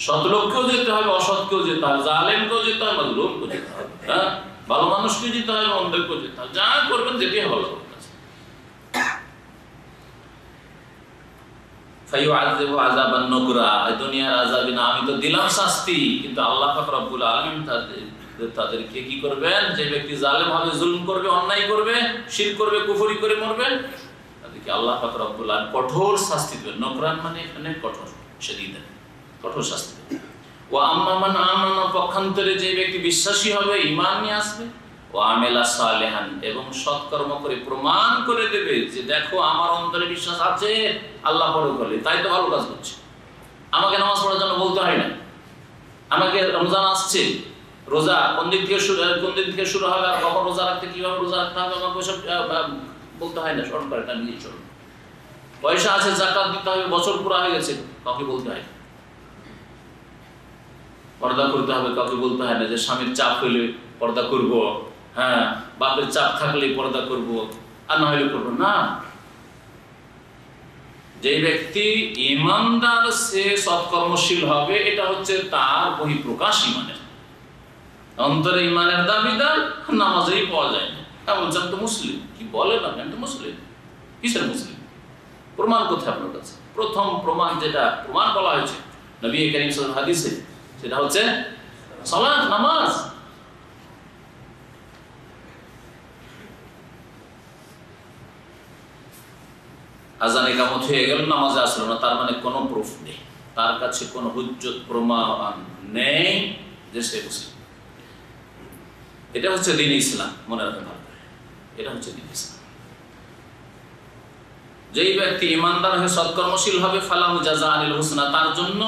সৎ লোককেও যেতে হবে, অসৎকেও যেতে হবে, জালেমকেও যেতে হবে, মাজলুমকেও যেতে হবে, ভালো মানুষকেও যেতে হবে, মন্দেরকেও যেতে হবে, যা করবেন যেতে হবে আল্লাহর কাছে। ফায়ুআযিবু আযাবান নুকরা, দুনিয়ার আযাবে না, আমি তো দিলাম শাস্তি, কিন্তু আল্লাহ পাক রব্বুল আলামিন তাদেরকে কি করবেন, যে ব্যক্তি জালেম হবে, জুলম করবে, অন্যায় করবে, শিরক করবে, কুফরি করে মরবে, তাদেরকে আল্লাহ পাক রব্বুল আলামিন কঠোর শাস্তি দেবেন। নকরান মানে এখানে কঠোর, শাদীদ, কঠোর শাস্তি দেবেন। ওয়া আম্মা মান আমানা, পক্ষান্তরে যে ব্যক্তি বিশ্বাসী হবে, ঈমান নিয়ে আসবে, ওয়া আমিলা সালিহান, এবং সৎকর্ম করে প্রমাণ করে দেবে যে দেখো আমার অন্তরে বিশ্বাস আছে, আল্লাহ পরকালে, তাই তো ভালো কাজ করছে, আমাকে নামাজ পড়ার জন্য বলতে হয় না, আমাকে রমজান আসছে, রোজা কোন দিক থেকে শুরু হবে, আর কখন রোজা রাখতে, কিভাবে রোজা রাখতে হবে, আমাকে ওইসব বলতে হয় না, স্মরণ করে এটা নিজেই চলুন। পয়সা আছে, যাকাত দিতে হবে, বছর পুরা হয়ে গেছে, কাউকে বলতে হয় না। পর্দা করতে হবে, কাউকে বলতে হয় না যে স্বামীর চাপ হইলে পর্দা করব, বাপের চাপ থাকলে পর্দা করব, আর না হইলে করবো না। যে ব্যক্তি ঈমানদার, সে সৎকর্মশীল হবে, এটা হচ্ছে তার বহিঃপ্রকাশ ঈমানের। অন্তরে ঈমানের দাবিদার, নামাজেই পাওয়া যায় না, বলছেন তো মুসলিম, কি বলেন আপনি, আমি তো মুসলিম, কিসের মুসলিম, প্রমাণ কোথায় আপনার কাছে? প্রথম প্রমাণ, যেটা প্রমাণ বলা হয়েছে নবী করিম সাল্লাল্লাহু আলাইহি ওয়াসাল্লাম হাদিসে, সেটা হচ্ছে সালাত, নামাজ। আযান ইকামত হয়ে গেল, নামাজে আসলো না, তার মানে কোনো প্রুফ নেই, তার কাছে কোনো হুজ্জত প্রমাণ নেই যে সে মুসলিম। এটা হচ্ছে দ্বীন ইসলাম, মনে রাখবেন ভালো করে, এটা হচ্ছে দ্বীন ইসলাম। যেই ব্যক্তি ঈমানদার হয়ে সৎকর্মশীল হবে, ফালাহু জাযাআনিল হুসনা, তার জন্য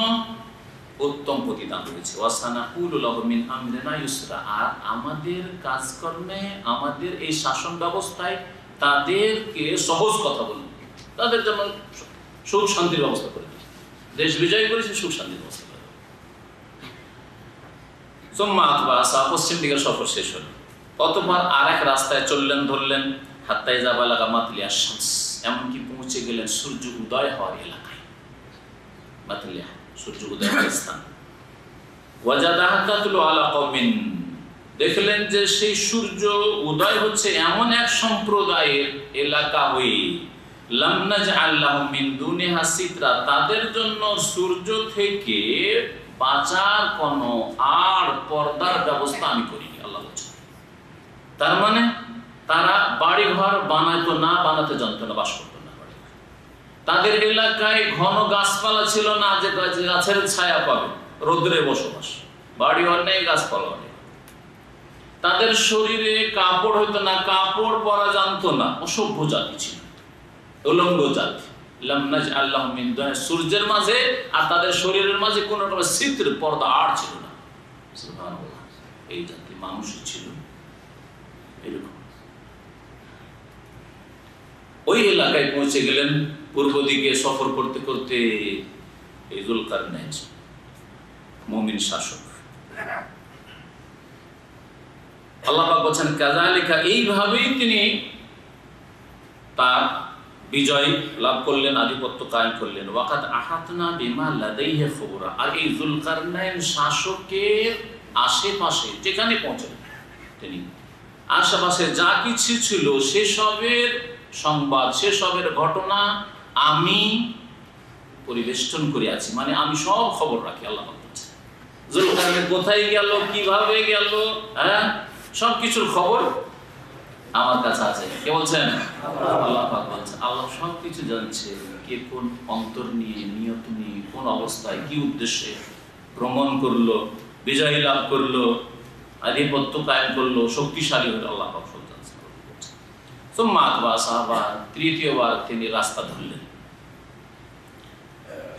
উত্তম প্রতিদান রয়েছে, ওয়া সানাকুলু লাহু মিন আমরিনা ইউসরা, আর আমাদের কাজকর্মে, আমাদের এই শাসন ব্যবস্থায় তাদেরকে সহজ কথা বলুন, তাদের যেমন সুখ শান্তির ব্যবস্থা করে দিই, দেশ বিজয় করেছে, সুখ শান্তির ব্যবস্থা করে দেব। সুম্মা আতবা আসা, পশ্চিম দিকের সফর শেষ হল, অতঃপর আর এক রাস্তায় চললেন, ধরলেন, হাত্তা ইযা বালাগা মাতলিয়া শামস, এমনকি পৌঁছে গেলেন সূর্য উদয় হওয়ার এলাকায়। মাতলিয়া, সূর্য উদয় হওয়ার স্থান। ওয়াজাদাহা তাতলু আলা কওমিন, দেখলেন যে সেই সূর্য উদয় হচ্ছে এমন এক সম্প্রদায়ের এলাকা হয়ে, লাম নাজআল লাহুম মিন দুনিহা সিতরা, তাদের জন্য সূর্য থেকে বাঁচার কোনো আর পর্দার ব্যবস্থা আমি করিনি, আল্লাহ বলছেন। তার মানে তারা বাড়ি ঘর বানাতো না, বানাতে জানতো না, বাস করতো না। তাদের এলাকায় ঘন গাছপালা ছিল না যে গাছের ছায়া পাবে, রৌদ্রে বসবাস, বাড়িঘর নেই, গাছপালা নেই। তাদের শরীরে কাপড় হইতো না, কাপড় পরা জানতো না, অসভ্য জাতি ছিল, উলঙ্গ জাতি। সূর্যের মাঝে আর তাদের শরীরের মাঝে কোন রকমের ছিদ্র, পর্দা আর ছিল না। এই জাতি মানুষই ছিল এরকম। ওই এলাকায় পৌঁছে গেলেন, পূর্ব দিকে সফর করতে করতে এই যুলকারনাইন মুমিন শাসক। আল্লাহ পাক বলেন কাযালিকা, এইভাবেই তিনি তার বিজয় লাভ করলেন, আধিপত্য কায়েম করলেন। ওয়াকাদ আহাতনা বিমা লাদাইহি খুবরা, আর এই যুলকারনাইন শাসকের আশেপাশে যেখানে পৌঁছলেন তিনি, আশেপাশে যা কিছু ছিল সেসবের সংবাদ, সেসবের ঘটনা আমি পরিবেষ্টন করে আছি, মানে আমি সব খবর রাখি। আল্লাহ বলছেন যুলকারনাইন কোথায় গেল, কিভাবে গেল, সবকিছুর খবর আমার কাছে আছে। কে বলছেন? আল্লাহ পাক বলছেন আল্লাহ সবকিছু জানছে, কে কোন অন্তর নিয়ে, নিয়ত নিয়ে, কোন অবস্থায়, কি উদ্দেশ্যে ভ্রমণ করলো, বিজয় লাভ করলো, আধিপত্য কায়েম করলো, শক্তিশালী হলো, আল্লাহ পাক সব জানছেন। সুম্মা আতবা সাহাবা, তৃতীয়বার তিনি রাস্তা ধরলেন।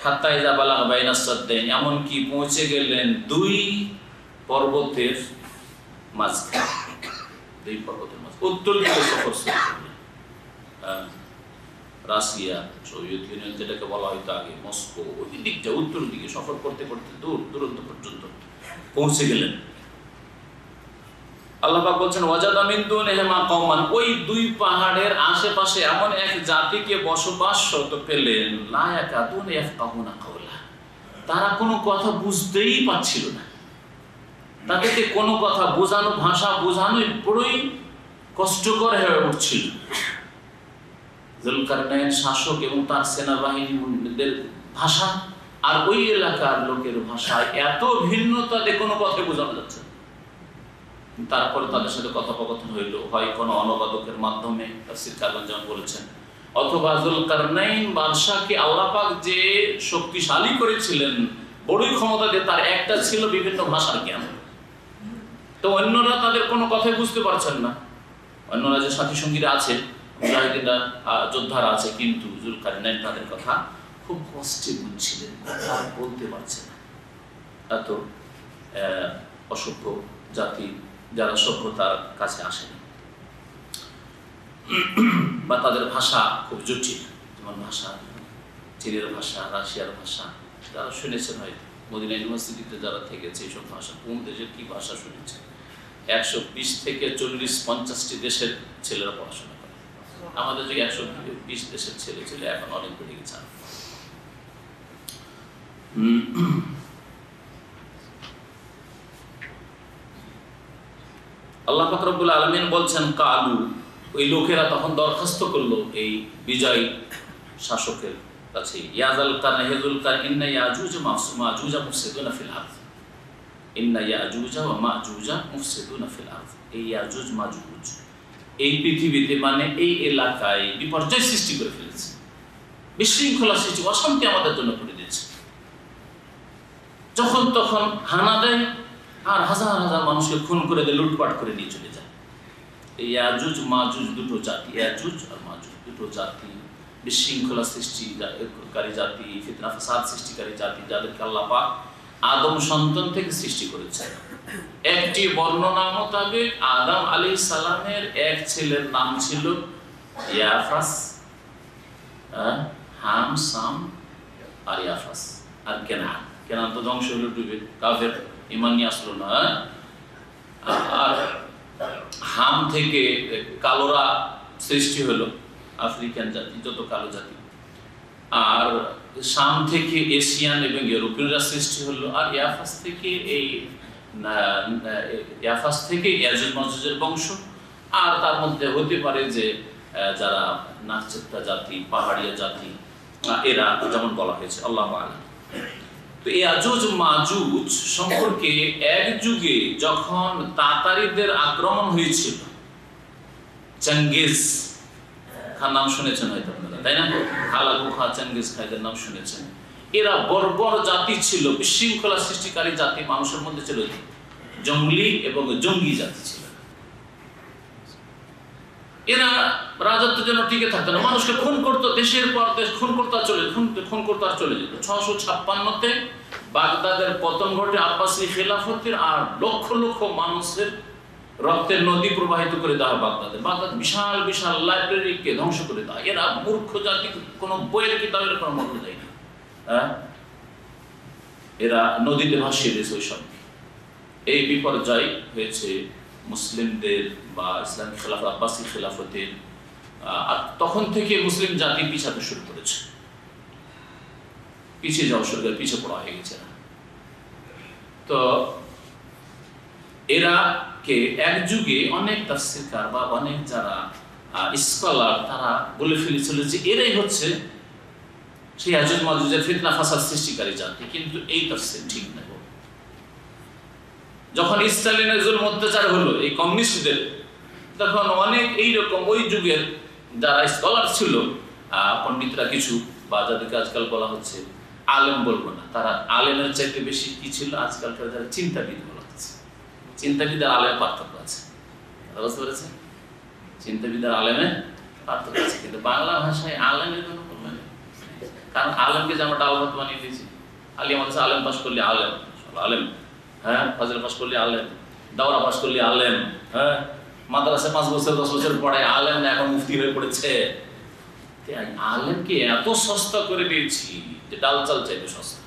হাত্তা ইযা বালাগা বাইনাস সাদ্দাইন, এমনকি পৌঁছে গেলেন দুই পর্বতের মাঝখানে। দুই পর্বতের মাঝে উত্তর দিকে সফর শুরু করলেন। রাশিয়া, সোভিয়েত ইউনিয়ন যেটাকে বলা হয়তো আগে, মস্কো, ওই দিকটা উত্তর দিকে সফর করতে করতে দূর দূরান্ত পর্যন্ত পৌঁছে গেলেন। আল্লাহ পাক বলছেন ওয়াজাদা মিন দুনিহিমা কওমান, ওই দুই পাহাড়ের আশেপাশে এমন এক জাতিকে বসবাসরত পেলেন, লা ইয়াকাদুনা ইয়াফকাহুনা কাওলা, তারা কোনো কথা বুঝতেই পারছিল না। তাদেরকে কোনো কথা বোঝানো, ভাষা বোঝানোই বড়ই কষ্টকর হয়ে উঠছিল। যুলকারনাইন শাসক এবং তার সেনাবাহিনীদের ভাষা আর ওই এলাকার লোকের ভাষায় এত ভিন্নতাতে কোনো কথা বোঝানো যাচ্ছে। তারপরে তাদের সাথে কথোপকথন হইল, হয় কোনো অনুবাদকের মাধ্যমে, তাফসীর কারণ যেমন বলেছেন, অথবা যুলকারনাইন বাদশাহকে আল্লাহ পাক যে শক্তিশালী করেছিলেন, বড়ই ক্ষমতা দিয়ে, তার একটা ছিল বিভিন্ন ভাষার জ্ঞান। তো অন্যরা তাদের কোনো কথাই বুঝতে পারছেন না, অন্যরা যে সাথী সঙ্গীরা আছে, মুজাহিদিনরা, যোদ্ধারা আছে, কিন্তু যুলকারনাইন তাদের কথা খুব কষ্টে বুঝছিলেন, কথা বলতে পারছে না। এত অসভ্য জাতি, যারা সভ্যতার কাছে আসেনি, বা তাদের ভাষা খুব জটিল, যেমন ভাষা চীনের ভাষা, রাশিয়ার ভাষা, যারা শুনেছেন হয়তো মদিনা ইউনিভার্সিটিতে যারা থেকেছে, এইসব ভাষা কোন দেশের কি ভাষা শুনেছে, 120 থেকে 40-50টি দেশের ছেলেরা পড়াশোনা করে। আমাদের যে 120 দেশের ছেলে এখন অনেক বেড়ে গেছে। আল্লাহ পাক রব্বুল আলামিন বলছেন কালু, ওই লোকেরা তখন দরখাস্ত করলো এই বিজয় শাসকের কাছে, ইয়াজাল কারনা হেজুল কার ইন্না ইয়াজুজ মাজুজা মুফসিদুনা ফিল আরদ, ইন্না ইয়াজুজা ওয়া মাজুজা মুফসিদুনা ফিল আরদ। এই ইয়াজুজ মাজুজ এই পৃথিবীতে, মানে এই এলাকায় বিপর্যয় সৃষ্টি করে ফেলেছে, বিশৃঙ্খলা সৃষ্টি, অশান্তি আমাদের জন্য করে দিয়েছে। যখন তখন হানা দেয় আর হাজার হাজার মানুষকে খুন করে দেয়, লুটপাট করে নিয়ে চলে যায়। এই ইয়াজুজ মাজুজ দুটো জাতি, ইয়াজুজ আর মাজুজ দুটো জাতি, বিশৃঙ্খলা সৃষ্টিকারী জাতি, ফিতনা ফাসাদ সৃষ্টিকারী জাতি, যাদেরকে আল্লাহ পাক আদম সন্তান থেকে সৃষ্টি করেছে। একটি বর্ণনা মোতাবেক আদম আলাইহিস সালামের এক ছেলের নাম ছিল ইয়াফাস, হাম, সাম আর ইয়াফাস আর কেনান। কেনান তো ধ্বংস হলো, ডুবে কাফের, ঈমান নিয়ে আসলো না। আর হাম থেকে কালোরা সৃষ্টি হলো, আফ্রিকান জাতি, যত কালো জাতি। আর শাম থেকে এশিয়ান এবং ইউরোপিয়ানরা সৃষ্টি হলো। আর ইয়াফাস থেকে ইয়াজুজ মাজুজের বংশ। আর তার মধ্যে হতে পারে যে যারা নাকচেত্তা জাতি, পাহাড়িয়া জাতি, এরা যেমন বলা হয়েছে, আল্লাহু আ'লাম। তো ইয়াজুজ মাজুজ সম্পর্কে এক যুগে যখন তাতারিদের আক্রমণ হয়েছিল, চেঙ্গিজ খান নাম শুনেছেন হয়তো আপনারা, তাই না? হালাকু খাঁ, চেঙ্গিজ খাঁদের নাম শুনেছেন। এরা বর্বর জাতি ছিল, বিশৃঙ্খলা সৃষ্টিকারী জাতি, মানুষের মধ্যে ছিল জঙ্গলি এবং জঙ্গি জাতি ছিল। এরা রাজত্বের জন্য টিকে থাকতো না, মানুষকে খুন করতো, দেশের পর দেশ খুন করতে আর চলে যেত। 656-তে বাগদাদের পতন ঘটে আব্বাসী খেলাফতের, আর লক্ষ লক্ষ মানুষের রক্তের নদী প্রবাহিত করে দেওয়া বাগদাদ বিশাল বিশাল লাইব্রেরিকে ধ্বংস করে দেওয়া। এরা মূর্খ জাতি, কোনো বইয়ের কিতাবের কোনো মূল্য দেয় না। এরা নদীতে ভাসিয়ে দিয়েছে ওই সব। এই বিপর্যয় হয়েছে মুসলিমদের বা ইসলামী খেলাফত, আব্বাসী খেলাফতের। আর তখন থেকে মুসলিম জাতি পিছাতে শুরু করেছে, পিছিয়ে যাওয়া শুরু করে, পিছিয়ে পড়া হয়ে গেছে না। তো এরা কে এক যুগে অনেক তাফসীরকার বা অনেক যারা স্কলার তারা বলে ফেলেছিল যে এরাই হচ্ছে সেই ইয়াজুজ মাজুজের ফিতনা ফাসাদ সৃষ্টিকারী জাতি। কিন্তু এই তাফসীর ঠিক না। যখন স্টালিনের জুলুম অত্যাচার হলো এই কমিউনিস্টদের, তখন অনেক এইরকম ওই যুগের যারা স্কলার ছিল, পণ্ডিতরা কিছু, বা যাদেরকে আজকাল বলা হচ্ছে আলেম বলবো না, তারা আলেমের চাইতে বেশি কি ছিল আজকালকার যারা চিন্তাবিদ বলা হচ্ছে। চিন্তাবিদ আর আলেমের পার্থক্য আছে, বুঝতে পেরেছেন? চিন্তাবিদ আর আলেমের পার্থক্য আছে, কিন্তু বাংলা ভাষায় আলেমের কোনো বলবে না। কারণ আলেমকে যে আমরা ডাল ভাত বানিয়ে দিয়েছি, আলিয়া মাদ্রাসা আলেম পাস করলে আলেম, আলেম, হ্যাঁ, ফাজিল পাস করলে আলেম, দাওরা পাস করলে আলেম, হ্যাঁ, মাদ্রাসা 5 বছর 10 বছর পরে আলেম না এখন মুফতি হয়ে পড়েছে। আলেমকে এত সস্তা করে দিয়েছি যে ডাল চাল চাইতে সস্তা,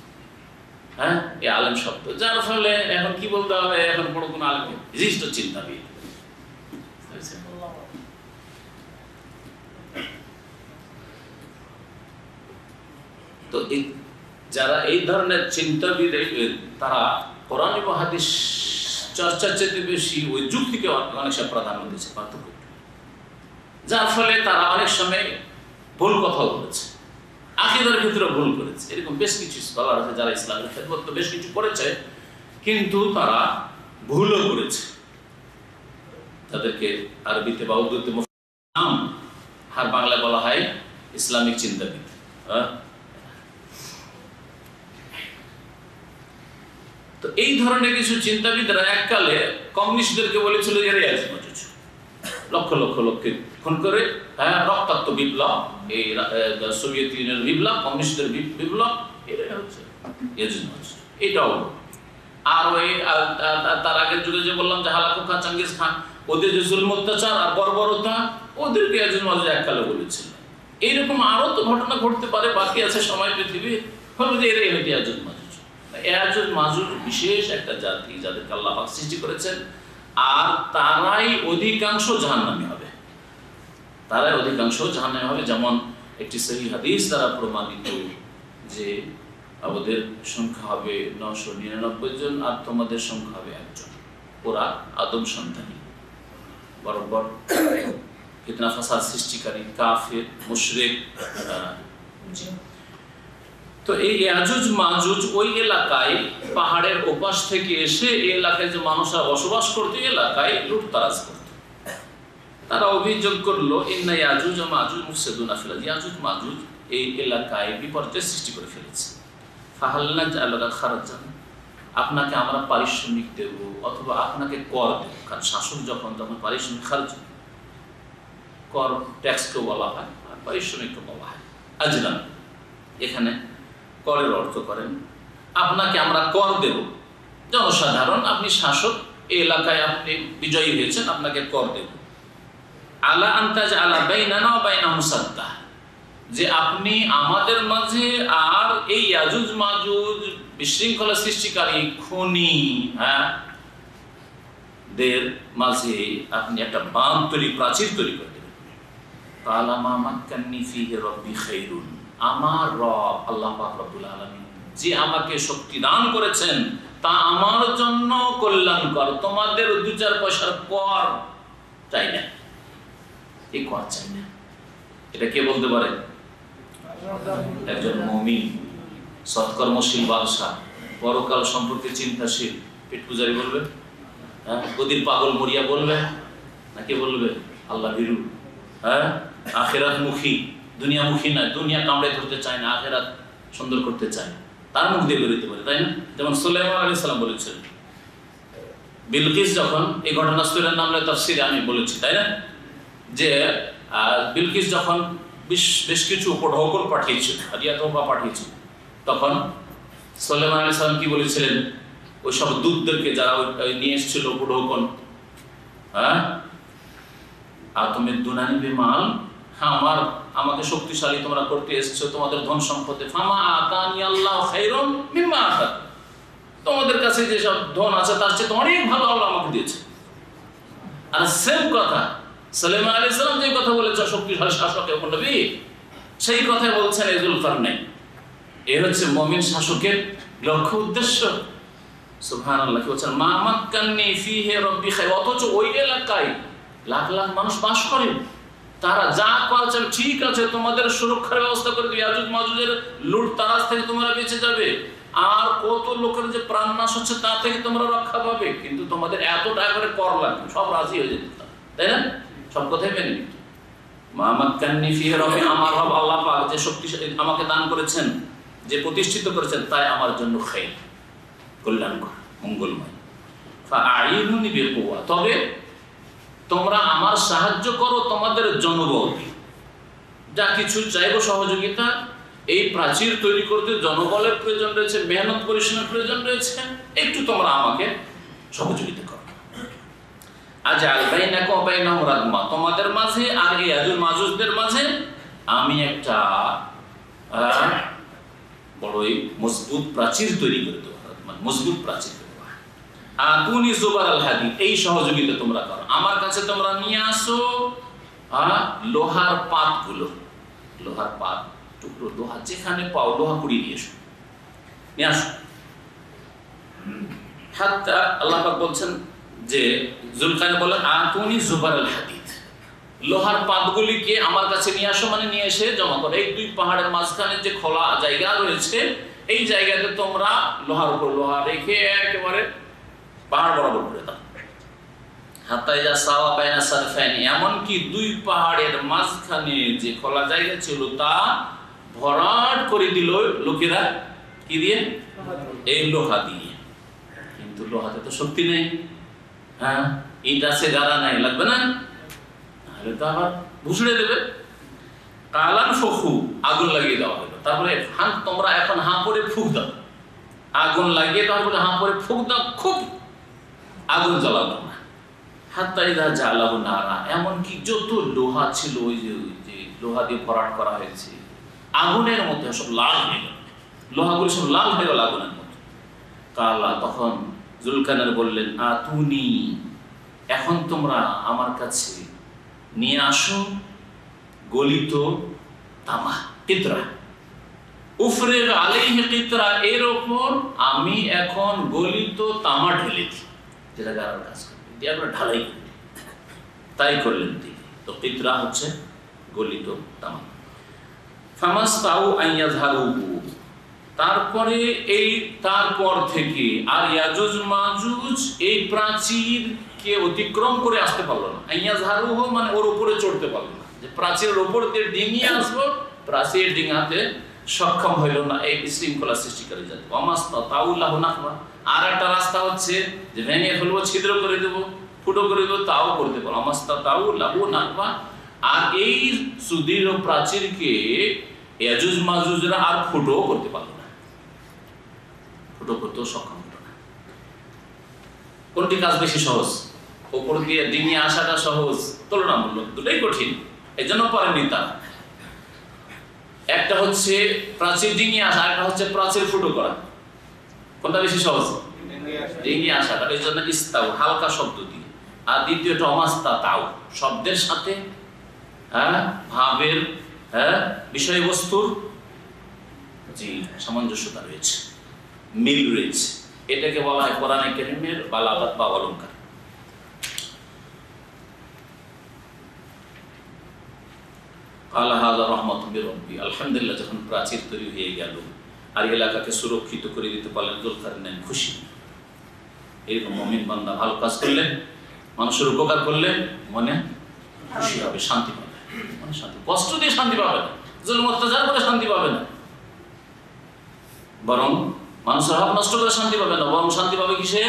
হ্যাঁ, এই আলেম শব্দ, যার ফলে এখন কি বলতে হবে, এখন বড় কোনো আলেম বিশিষ্ট চিন্তাবিদ। তো যারা এই ধরনের চিন্তাবিদ, তারা কোরআন এবং হাদিস চর্চার চাইতে বেশি ওই যুক্তিকে অনেক সময় প্রাধান্য দিয়েছে, পার্থক্য, যার ফলে তারা অনেক সময় ভুল কথা বলেছে, আকীদার ক্ষেত্রে ভুল করেছে। এরকম বেশ কিছু স্কলার আছে যারা ইসলামের খেদমত বেশ কিছু করেছে, কিন্তু তারা ভুলও করেছে। তাদেরকে আরবিতে বা উর্দুতে নাম, আর বাংলায় বলা হয় ইসলামিক চিন্তাবিদ। তো এই ধরনের কিছু চিন্তাবিদরা এককালে কমিউনিস্টদেরকে বলেছিল যে ইয়াজুজ মাজুজ, লক্ষ লক্ষ লোককে খুন করে, হ্যাঁ, রক্তাক্ত বিপ্লব, এই সোভিয়েত ইউনিয়নের বিপ্লব, কমিউনিস্টদের বিপ্লব, এটাই হচ্ছে ইয়াজুজ মাজুজ। এটাও আর ওই তার আগের যুগে যে বললাম যে হালাকু খান, চেঙ্গিজ খান, ওদের যে জুলম অত্যাচার আর বর্বরতা, ওদেরকে ইয়াজুজ মাজুজ এককালে বলেছিল। এইরকম আরো তো ঘটনা ঘটতে পারে, বাকি আছে সময় পৃথিবী, হলো যে এরাই হয়তো ইয়াজুজ মাজুজ। ইয়াজুজ মাজুজ বিশেষ একটা জাতি যাদেরকে আল্লাহ পাক সৃষ্টি করেছেন, আর তারাই অধিকাংশ জাহান্নামী হবে, তারাই অধিকাংশ জাহান্নামী হবে। যেমন একটি সহিহ হাদিস দ্বারা প্রমাণিত যে ওদের সংখ্যা হবে 999 জন, আর তোমাদের সংখ্যা হবে 1 জন। ওরা আদম সন্তানী, বরাবর ফিতনা ফাসাদ সৃষ্টিকারী, কাফের, মুশরিক। তো এই ইয়াজুজ মাজুজ ওই এলাকায় পাহাড়ের ওপাশ থেকে এসে এই এলাকায় যে মানুষরা বসবাস করতো, এলাকায় লুটতারাজ করত। তারা অভিযোগ করলো ইন্না ইয়াজুজ ওয়া মাজুজ মুফসিদুনা ফিল আরদ, ইয়াজুজ মাজুজ এই এলাকায় বিপর্যয় সৃষ্টি করে ফেলেছে। ফাহাল নাজআলুকা খারাজান, আপনাকে আমরা পারিশ্রমিক দেব অথবা আপনাকে কর দেব। কারণ শাসক যখন তখন পারিশ্রমিক খারজ, কর ট্যাক্সকে বলা হয় আর পারিশ্রমিককে বলা হয় আজরান। এখানে করের অর্থ করেন আপনাকে আমরা কর দেব, জনসাধারণ, আপনি শাসক, এই এলাকায় আপনি বিজয়ী হয়েছেন, আপনাকে কর দেব। আলা আনতাজ আলা বাইনানা ওয়া বাইনাহুম সাদ্দা, যে আপনি আমাদের মাঝে আর এই ইয়াজুজ মাজুজ বিশৃঙ্খলা সৃষ্টিকারী খুনি, হ্যাঁ, দের মাঝে আপনি একটা বাঁধ তৈরি, প্রাচীর তৈরি করে দেবেন। কালা মা মাক্কান্নি ফীহি রাব্বি খায়রুন, আমার রব আল্লাহ পাক রব্বুল আলামিন যে আমাকে শক্তি দান করেছেন তা আমার জন্য কল্যাণকর, তোমাদের 2-4 পয়সার কর চাই না, এই কর চাই না। এটা কে বলতে পারে? একজন মুমিন, সৎকর্মশীল বাদশা, পরকাল সম্পর্কে চিন্তাশীল। পেট পূজারি বলবে, হ্যাঁ, গদির পাগল মরিয়া বলবে, নাকি বলবে আল্লাহ ভীরু, হ্যাঁ, আখিরাত মুখী, দুনিয়ামুখী নয়, দুনিয়া কামড়ে ধরতে চায় না, আখিরাত সুন্দর করতে চায়, তার মুখ দিয়ে বেরোতে পারে, তাই না? যেমন সুলাইমান আলাইহিস সালাম বলেছিলেন, বিলকিস যখন, এই ঘটনা সূরার নামে তাফসীরে আমি বলেছি, তাই না, যে বিলকিস যখন বেশ কিছু উপঢৌকন পাঠিয়েছিল, হাদিয়া তোহফা পাঠিয়েছিল, তখন সুলাইমান আলাইহিস সালাম কি বলেছিলেন ওই সব দূতদেরকে, যারা নিয়ে এসেছিল উপঢৌকন, আর তুমি দুনানি বিমাল, আমাকে শক্তিশালী তোমরা করতে এসেছো তোমাদের ধন সম্পদে, ফামা আতানি আল্লাহু খায়রুম মিম্মা আতাক, তোমাদের কাছে যে সব ধন আছে তার চেয়ে অনেক ভালো আল্লাহ আমাকে দিয়েছে। আর সেম কথা সুলাইমান আলাইহিস সালাম যে কথা বলেছে শক্তিশালী শাসক এবং নবী, সেই কথাই বলছেন এই যুলকারনাইন। এর হচ্ছে মুমিন শাসকের লক্ষ্য উদ্দেশ্য। সুবহানাল্লাহ, কি বলছেন, মা মাক্কান্নি ফিহি রাব্বি খায়র, অথচ ওই এলাকায় লাখ লাখ মানুষ বাস করে, তারা যা করছে ঠিক আছে, তোমাদের সুরক্ষার ব্যবস্থা করে দিবে, ইয়াজুজ মাজুজের লুট তারাজ থেকে তোমরা বেঁচে যাবে, আর কত লোকের যে প্রাণ নাশ হচ্ছে তা থেকে তোমরা রক্ষা পাবে, কিন্তু তোমাদের এত টাকা করে কর লাগবে, সব রাজি হয়ে যেত, তাই না? সব কথাই মেনে নিত। মা মাক্কান্নি ফিহি রাব্বি, আমার রব আল্লাহ পাক যে শক্তিশালী আমাকে দান করেছেন, যে প্রতিষ্ঠিত করেছেন, তাই আমার জন্য খায়র, কল্যাণকর, মঙ্গলময়। ফাআইনুনি বিকুওয়া, তবে তোমরা আমার সাহায্য করো তোমাদের জনবল, যা কিছু চাইবো সহযোগিতা, এই প্রাচীর তৈরি করতে জনবলের প্রয়োজন রয়েছে, মেহনত পরিশ্রমের প্রয়োজন রয়েছে, একটু তোমরা আমাকে সহযোগিতা করো। আজআল বাইনাকুম ওয়া বাইনাহুম রাদমা, তোমাদের মাঝে আর ইয়াজুজ মাজুজদের মাঝে আমি একটা বড়ই মজবুত প্রাচীর তৈরি করে দেবো, মানে মজবুত প্রাচীর। আতুনি জুবারাল হাদিদ, এই সহযোগিতা তোমরা করো, আমার কাছে তোমরা নিয়ে আসো লোহার পাতগুলো, লোহার পাত, টুকরো লোহা, যেখানে পাও লোহা কুড়িয়ে নিয়ে আসো। হাত্তা আল্লাহ পাক বলছেন যে যুলকারনাইন বলেন আতুনি জুবারাল হাদিদ, লোহার পাতগুলিকে আমার কাছে নিয়ে আসো, মানে নিয়ে এসে জমা করো। এই দুই পাহাড়ের মাঝখানে যে খোলা জায়গা রয়েছে, এই জায়গাতে তোমরা লোহার উপর লোহা রেখে একেবারে পাহাড় বরাবর করে দাও। হাত্তা ইযা সাওয়া বাইনা সারফাইনি, এমনকি দুই পাহাড়ের মাঝখানে যে খোলা জায়গা ছিল তা ভরাট করে দিল লোকেরা, কি দিয়ে? এই লোহা দিয়ে। কিন্তু লোহাতে তো শক্তি নেই, হ্যাঁ, ইট আছে, গাড়া নাই, লাগবে না, তাহলে তো আবার ভুসড়ে দেবে। কালান ফখু, আগুন লাগিয়ে দেওয়া হলো। তারপরে তোমরা এখন হাঁ করে ফুঁক দাও, আগুন লাগিয়ে তারপরে হাঁ করে ফুঁক দাও, খুব আগুন জ্বালাবো না। হাত্তা ইযা জালাহু নারা, এমনকি যত লোহা ছিল ওই যে লোহা দিয়ে ভরাট করা হয়েছে, আগুনের মধ্যে সব লাল হয়ে গেল, লোহাগুলো সব লাল হয়ে গেল আগুনের মধ্যে। কালা, তখন যুলকারনাইন বললেন আতুনি, এখন তোমরা আমার কাছে নিয়ে আসো গলিত তামা, কিতরা, উফরিগ আলাইহি কিতরা, এর ওপর আমি এখন গলিত তামা ঢেলে দিই, যেটা গাড়ার কাজ করবে, দিয়ে আমরা ঢালাই করে দিই। তাই করলেন তিনি। তো কিতরা হচ্ছে গলিত তামা। ফামাস্তাউ আন ইয়াযহারুহু, তারপরে তারপর থেকে আর ইয়াজুজ মাজুজ এই প্রাচীরকে অতিক্রম করে আসতে পারলো না। আন ইয়াযহারুহু মানে ওর উপরে চড়তে পারলো না, যে প্রাচীরের উপর দিয়ে ডিঙিয়ে আসবো, প্রাচীর ডিঙাতে সক্ষম হইল না এই বিশৃঙ্খলা সৃষ্টিকারী জাতি। ওয়ামাস্তাউ লাহু নাকবা, আর একটা রাস্তা হচ্ছে যে ভেঙে ফেলবো, ছিদ্র করে দেবো, ফুটো করে দেবো, তাও করতে পারো। ওয়ামাস্তাউ লাহু নাকবা, আর এই সুদৃঢ় প্রাচীরকে ইয়াজুজ মাজুজরা আর ফুটো করতে পারলো না, ফুটো করতেও সক্ষম হলো না। কোনটি কাজ বেশি সহজ? উপর দিয়ে ডিঙিয়ে আসাটা সহজ তুলনামূলক, দুটোই কঠিন, এই জন্য পারেনি তারা। একটা হচ্ছে প্রাচীর ডিঙিয়ে আসা, একটা হচ্ছে প্রাচীর ফুটো করা। কোনটা বেশি সহজ? ডিঙিয়ে আসাটা, এই জন্য ইস্তাউ হালকা শব্দ দিয়ে, আর দ্বিতীয়টা অমাস্তাতাউ, শব্দের সাথে ভাবের বিষয়বস্তুর সামঞ্জস্যতা রয়েছে, মিল রয়েছে, এটাকে বলা হয় কোরআনে কারীমের বালাগাত বা অলংকার। কালা হাযা রাহমাতুম মির রাব্বি, আলহামদুলিল্লাহ, যখন প্রাচীর তৈরি হয়ে গেল আর এলাকাকে সুরক্ষিত করে দিতে পারলেন যুলকারনাইন, খুশি। এরকম মুমিন বান্দা ভালো কাজ করলে, মানুষের উপকার করলে মনে খুশি হবে, শান্তি পাবে, মানে শান্তি, কষ্ট দিয়ে শান্তি পাবে না, জুলম অত্যাচার করে শান্তি পাবে না। বরং মানুষের হক নষ্ট করে শান্তি পাবে না, বরং শান্তি পাবে কিসে?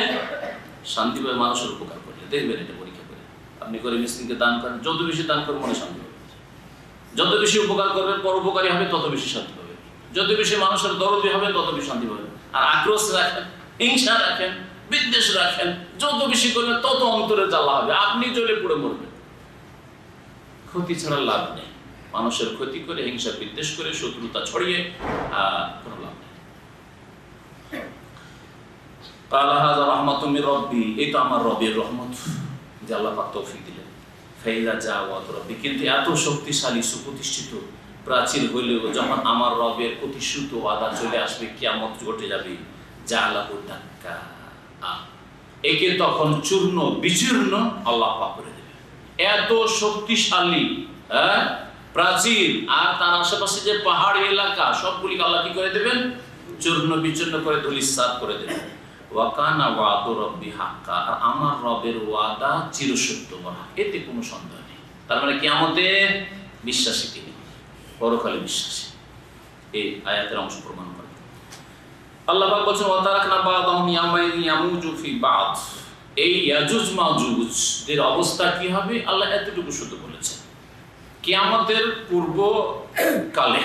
শান্তি পাবে মানুষের উপকার করলে। দেখবেন এটা পরীক্ষা করে। আপনি করে মিসকিনকে দান করেন, যত বেশি দান করবেন মনে শান্তি পাবে, যত বেশি উপকার করবেন পরোপকারী হবে তত বেশি শান্তি পাবে, যত বেশি মানুষের দরদি হবে তত বেশি শান্তি পাবে। আর আক্রোশ রাখেন, হিংসা রাখেন, বিদ্বেষ রাখেন, যত বেশি করবেন তত অন্তরে জ্বালা হবে, আপনি জ্বলে পুড়ে মরবেন। ক্ষতি ছাড়া লাভ নেই। মানুষের ক্ষতি করে, হিংসা বিদ্বেষ করে, শত্রুতা ছড়িয়ে কোনো লাভ নেই। এই তো আমার রবের রহমত যে আল্লাহ পাক তৌফিক দিলেন। ফাইদা জাওয়াত রব্বি, কিন্তু এত শক্তিশালী সুপ্রতিষ্ঠিত প্রাচীর হইলেও যখন আমার রবের প্রতিশ্রুত ওয়াদা চলে আসবে, কিয়ামত ঘটে যাবে, জালাহু দাক্কা, একে তখন চূর্ণ বিচূর্ণ আল্লাহ পাক করে দেবে। এত শক্তিশালী প্রাচীর আর তার আশেপাশে যে পাহাড়ি এলাকা সবগুলিকে আল্লাহ কি করে দেবেন? চূর্ণ বিচূর্ণ করে ধূলিসাৎ করে দেবেন। ওয়াকানা ওয়াদু রব্বি হাক্কা, আর আমার রবের ওয়াদা চিরসত্য বলা, এতে কোনো সন্দেহ নেই। তার মানে কিয়ামতে বিশ্বাসী তিনি, পরকালে বিশ্বাসী। এই আয়াতের অংশ প্রমাণ করে। আল্লাহ পাক বলেন ওয়া তারাকনা বা'দাহুম ইয়ামুজু ফি বা'দ, এই ইয়াজুজ মাজুজদের অবস্থা কি হবে আল্লাহ এতটুকু শুধু বলেছেন। কিয়ামতের পূর্ব কালে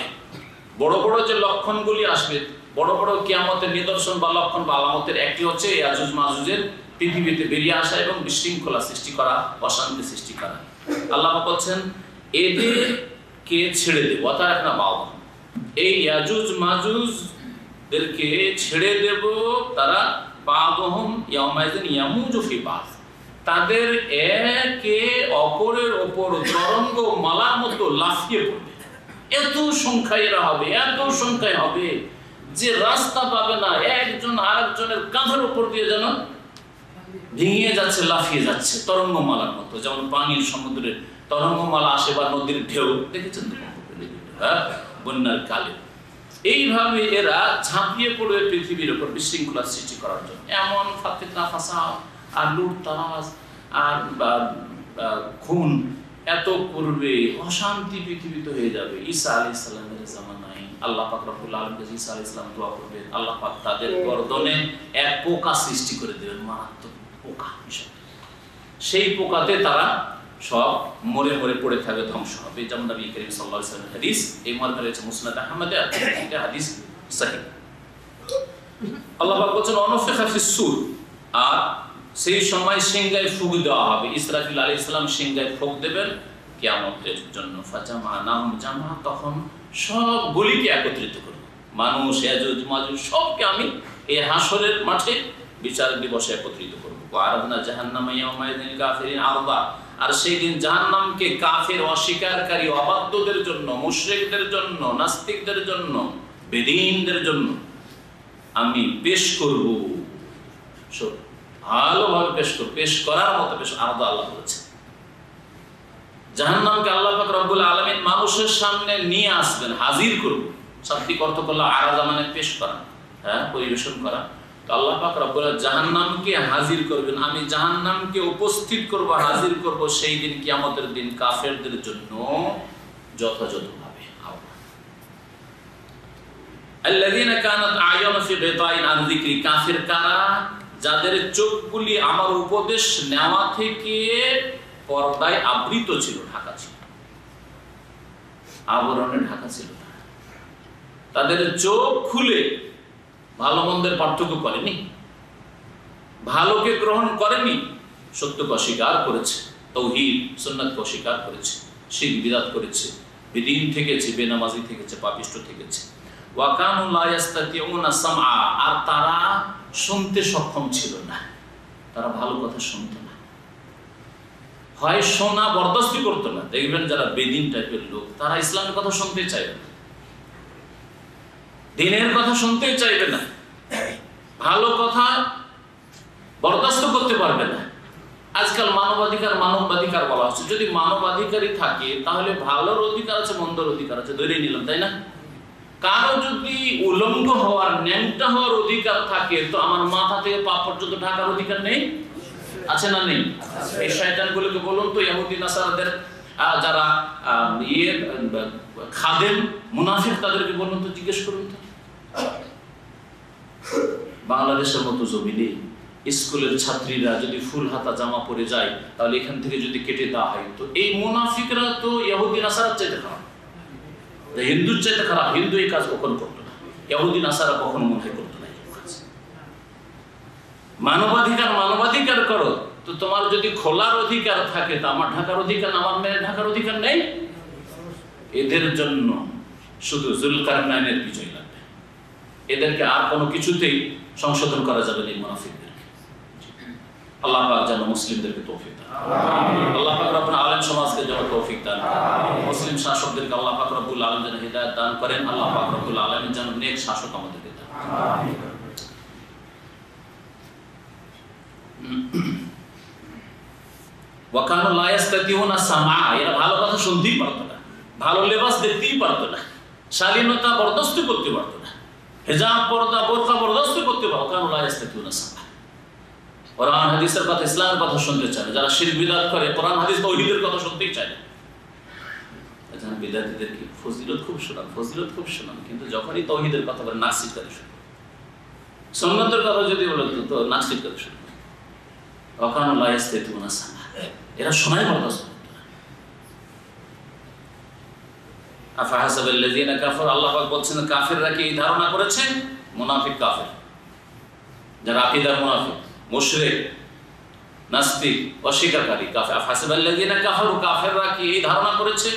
বড় বড় যে লক্ষণগুলি আসবে, বড় বড় কিয়ামতের নিদর্শন বা লক্ষণ বা আলামতের একটি হচ্ছে ইয়াজুজ মাজুজের পৃথিবীতে বেরিয়ে আসা এবং বিশৃঙ্খলা সৃষ্টি করা, অশান্তি সৃষ্টি করা। আল্লাহ বলছেন এদেরকে ছেড়ে দেব, ওয়া তারাকনা বা'দাহুম, এই ইয়াজুজ মাজুজদেরকে ছেড়ে দেব, তারা বা'দাহুম ইয়াউমাইযিন ইয়ামুজু ফি বা'দ, তাদের একে অপরের ওপর তরঙ্গ মালার মতো লাফিয়ে পড়বে। এত সংখ্যায় এরা হবে, এত সংখ্যায় হবে যে রাস্তা পাবে না, একজন আরেকজনের কাঁধের উপর দিয়ে যেন ভেঙে যাচ্ছে, লাফিয়ে যাচ্ছে তরঙ্গমালার মতো। যেমন পানির সমুদ্রের তরঙ্গমালা আসে বা নদীর ঢেউ দেখেছেন তো বন্যার কালে, এইভাবে এরা ঝাঁপিয়ে পড়বে পৃথিবীর উপর বিশৃঙ্খলা সৃষ্টি করার জন্য। এমন ফাতনা ফাসাদ আর লুটতারাজ আর খুন এত করবে, অশান্তি পৃথিবীতে হয়ে যাবে। ঈসা আলাইহিস সালামের জামানায় আল্লাহ পাক রব্বুল আলামিন কাছে ঈসা আলাইহিস সালাম দোয়া করবেন, আল্লাহ পাক তাদের গর্দনে এক পোকা সৃষ্টি করে দেবেন, মারাত্মক পোকা। সেই পোকাতে তারা সব মরে মরে পড়ে থাকবে, ধ্বংস হবে। যেমন নবী করিম সাল্লাল্লাহু আলাইহি ওয়াসাল্লামের হাদিস, এই মর্মে রয়েছে মুসনাদ আহমদে, এটা হাদিস সহিহ। আল্লাহ পাক বলেন অনফিখা ফিস সূর, আর সেই সময় সিংহায় ফুঁক দেওয়া হবে। ইসরাফিল আলাইহিস সালাম সিংহায় ফুঁক দেবেন কিয়ামতের জন্য। ফাজামানাহুম জামা, তখন সব গলিকে একত্রিত করব, মানুষ ইয়াজুজ মাজুজ সবকে আমি এই হাসরের মাঠে বিচার দিবসে একত্রিত করব। ওয়ারাদনা জাহান্নামা ইয়াউমাইযিন কাফিরিন আরদা, আর সেই দিন জাহান্নামকে কাফের, অস্বীকারী, অবাধ্যদের জন্য, মুশরিকদের জন্য, নাস্তিকদের জন্য, বেদীনদের জন্য আমি পেশ করব। ভালোভাবে পেশ করব, পেশ করার মতো পেশ। আরদা আল্লাহ বলেছে জাহান্নামকে আল্লাহ পাক রব্বুল আলামিন মানুষের সামনে নিয়ে আসবেন, হাজির করব। শাব্দিক অর্থ করলে আরাদা মানে পেশ করা, পরিবেশন করা। তো আল্লাহ পাক রব্বুল জাহান্নামকে হাজির করবেন, আমি জাহান্নামকে উপস্থিত করব, হাজির করব সেই দিন, কিয়ামতের দিন, কাফেরদের জন্য যথাযথভাবে। আল্লাযীনা কানাত আ'য়ুনু ফি গিতাইন আন যিকরি, কাফের কারা? যাদের চোখগুলি আমার উপদেশ নেওয়া থেকে পর্দায় আবৃত ছিল, ঢাকা ছিল, আবরণে ঢাকা ছিল। তাদের চোখ খুলে ভালো মন্দের পার্থক্য করেনি, ভালোকে গ্রহণ করেনি, সত্যকে অস্বীকার করেছে, তাওহীদ সুন্নাতকে অস্বীকার করেছে, শিরক বিদআত করেছে, বেদিন থেকেছে, বেনামাজি থেকেছে, পাপিষ্ঠ থেকেছে। ওয়া কানু লা ইস্তাতিউনা সামআ, আর তারা শুনতে সক্ষম ছিল না, তারা ভালো কথা শুনতো না, হয় শোনা বরদাস্তি করতো না। দেখবেন যারা বেদিন টাইপের লোক, তারা ইসলামের কথা শুনতে চাইবে না, দিনের কথা শুনতে চাইবে না, ভালো কথা বরদাস্ত করতে পারবে না। আজকাল মানবাধিকার বলা হচ্ছে। যদি মানবাধিকারই থাকে তাহলে ভালোর অধিকার আছে, মন্দর অধিকার আছে, ধরে নিলাম, তাই না? কারো যদি উলঙ্গ হওয়ার, ন্যাংটা হওয়ার অধিকার থাকে, তো আমার মাথা থেকে পা পর্যন্ত ঢাকার অধিকার নেই? আছে না নেই? এই শয়তানগুলোকে বলুন তো, ইহুদি নাসারাদের যারা খাদেম মুনাফিক, তাদেরকে বলুন তো, জিজ্ঞেস করুন তো, বাংলাদেশের মতো জমিনে স্কুলের ছাত্রীরা যদি ফুল হাতা জামা পরে যায়, তাহলে এখান থেকে যদি কেটে দেওয়া হয়, তো এই মুনাফিকরা তো ইহুদি নাসারার চাইতে খারাপ, হিন্দুর চাইতে খারাপ। হিন্দু এই কাজ কখনো করতো না, ইহুদি নাসারা কখনো মনে হয় করতো না। মানবাধিকার মানবাধিকার করো, তো তোমার যদি খোলার অধিকার থাকে, তা আমার ঢাকার অধিকার, আমার মেয়ের ঢাকার অধিকার নেই? এদের জন্য শুধু জুলকারনাইনের বিজয় লাগবে, এদেরকে আর কোনো কিছুতেই সংশোধন করা যাবে না। এই মুনাফিকদেরকে আল্লাহ পাক যেন মুসলিমদেরকে তৌফিক দান, আল্লাহ পাক রব্বুল আলামিন সমাজকে যেন তৌফিক দান, মুসলিম শাসকদেরকে আল্লাহ পাক রব্বুল আলামিন যেন হিদায়াত দান করেন, আল্লাহ পাক রব্বুল আলামিন যেন নেক শাসক আমাদেরকে দান। ওয়াকানু লা ইস্তাতিউনা সামা, এরা ভালো কথা শুনতেই পারতো না, ভালো লেবাস দেখতেই পারতো না, শালীনতা বরদাস্ত করতে পারতো না, হিজাব পর্দা বোরকা বরদাস্ত করতে পারতো। ওয়াকানু লা ইস্তাতিউনা সামা, কোরআন হাদিসের কথা ইসলামের কথা শুনতে চায় না। যারা শিরক বিদআত করে কোরআন হাদিস তাওহীদের কথা শুনতেই চায় না। এজন্য বিদআতীদের কি ফজিলত খুব শোনান, ফজিলত খুব শোনান, কিন্তু যখনই তাওহীদের কথা বলে নাক সিটকাতে শুরু, সুন্নাতের কথা যদি বলে তো নাক সিটকাতে শুরু। ওয়াকানু লা ইস্তাতিউনা সামা, এরা শোনাই বরদাস্ত করতো না। আফাহাসাবাল্লাযীনা কাফারু, আল্লাহ পাক বলছেন কাফেররা কি এই ধারণা করেছে, মুনাফিক কাফের যারা আকীদার মুনাফিক, মুশরিক, নাস্তিক, অস্বীকারী কাফের, আফাহাসাবাল্লাযীনা কাফারু, কাফেররা কি এই ধারণা করেছে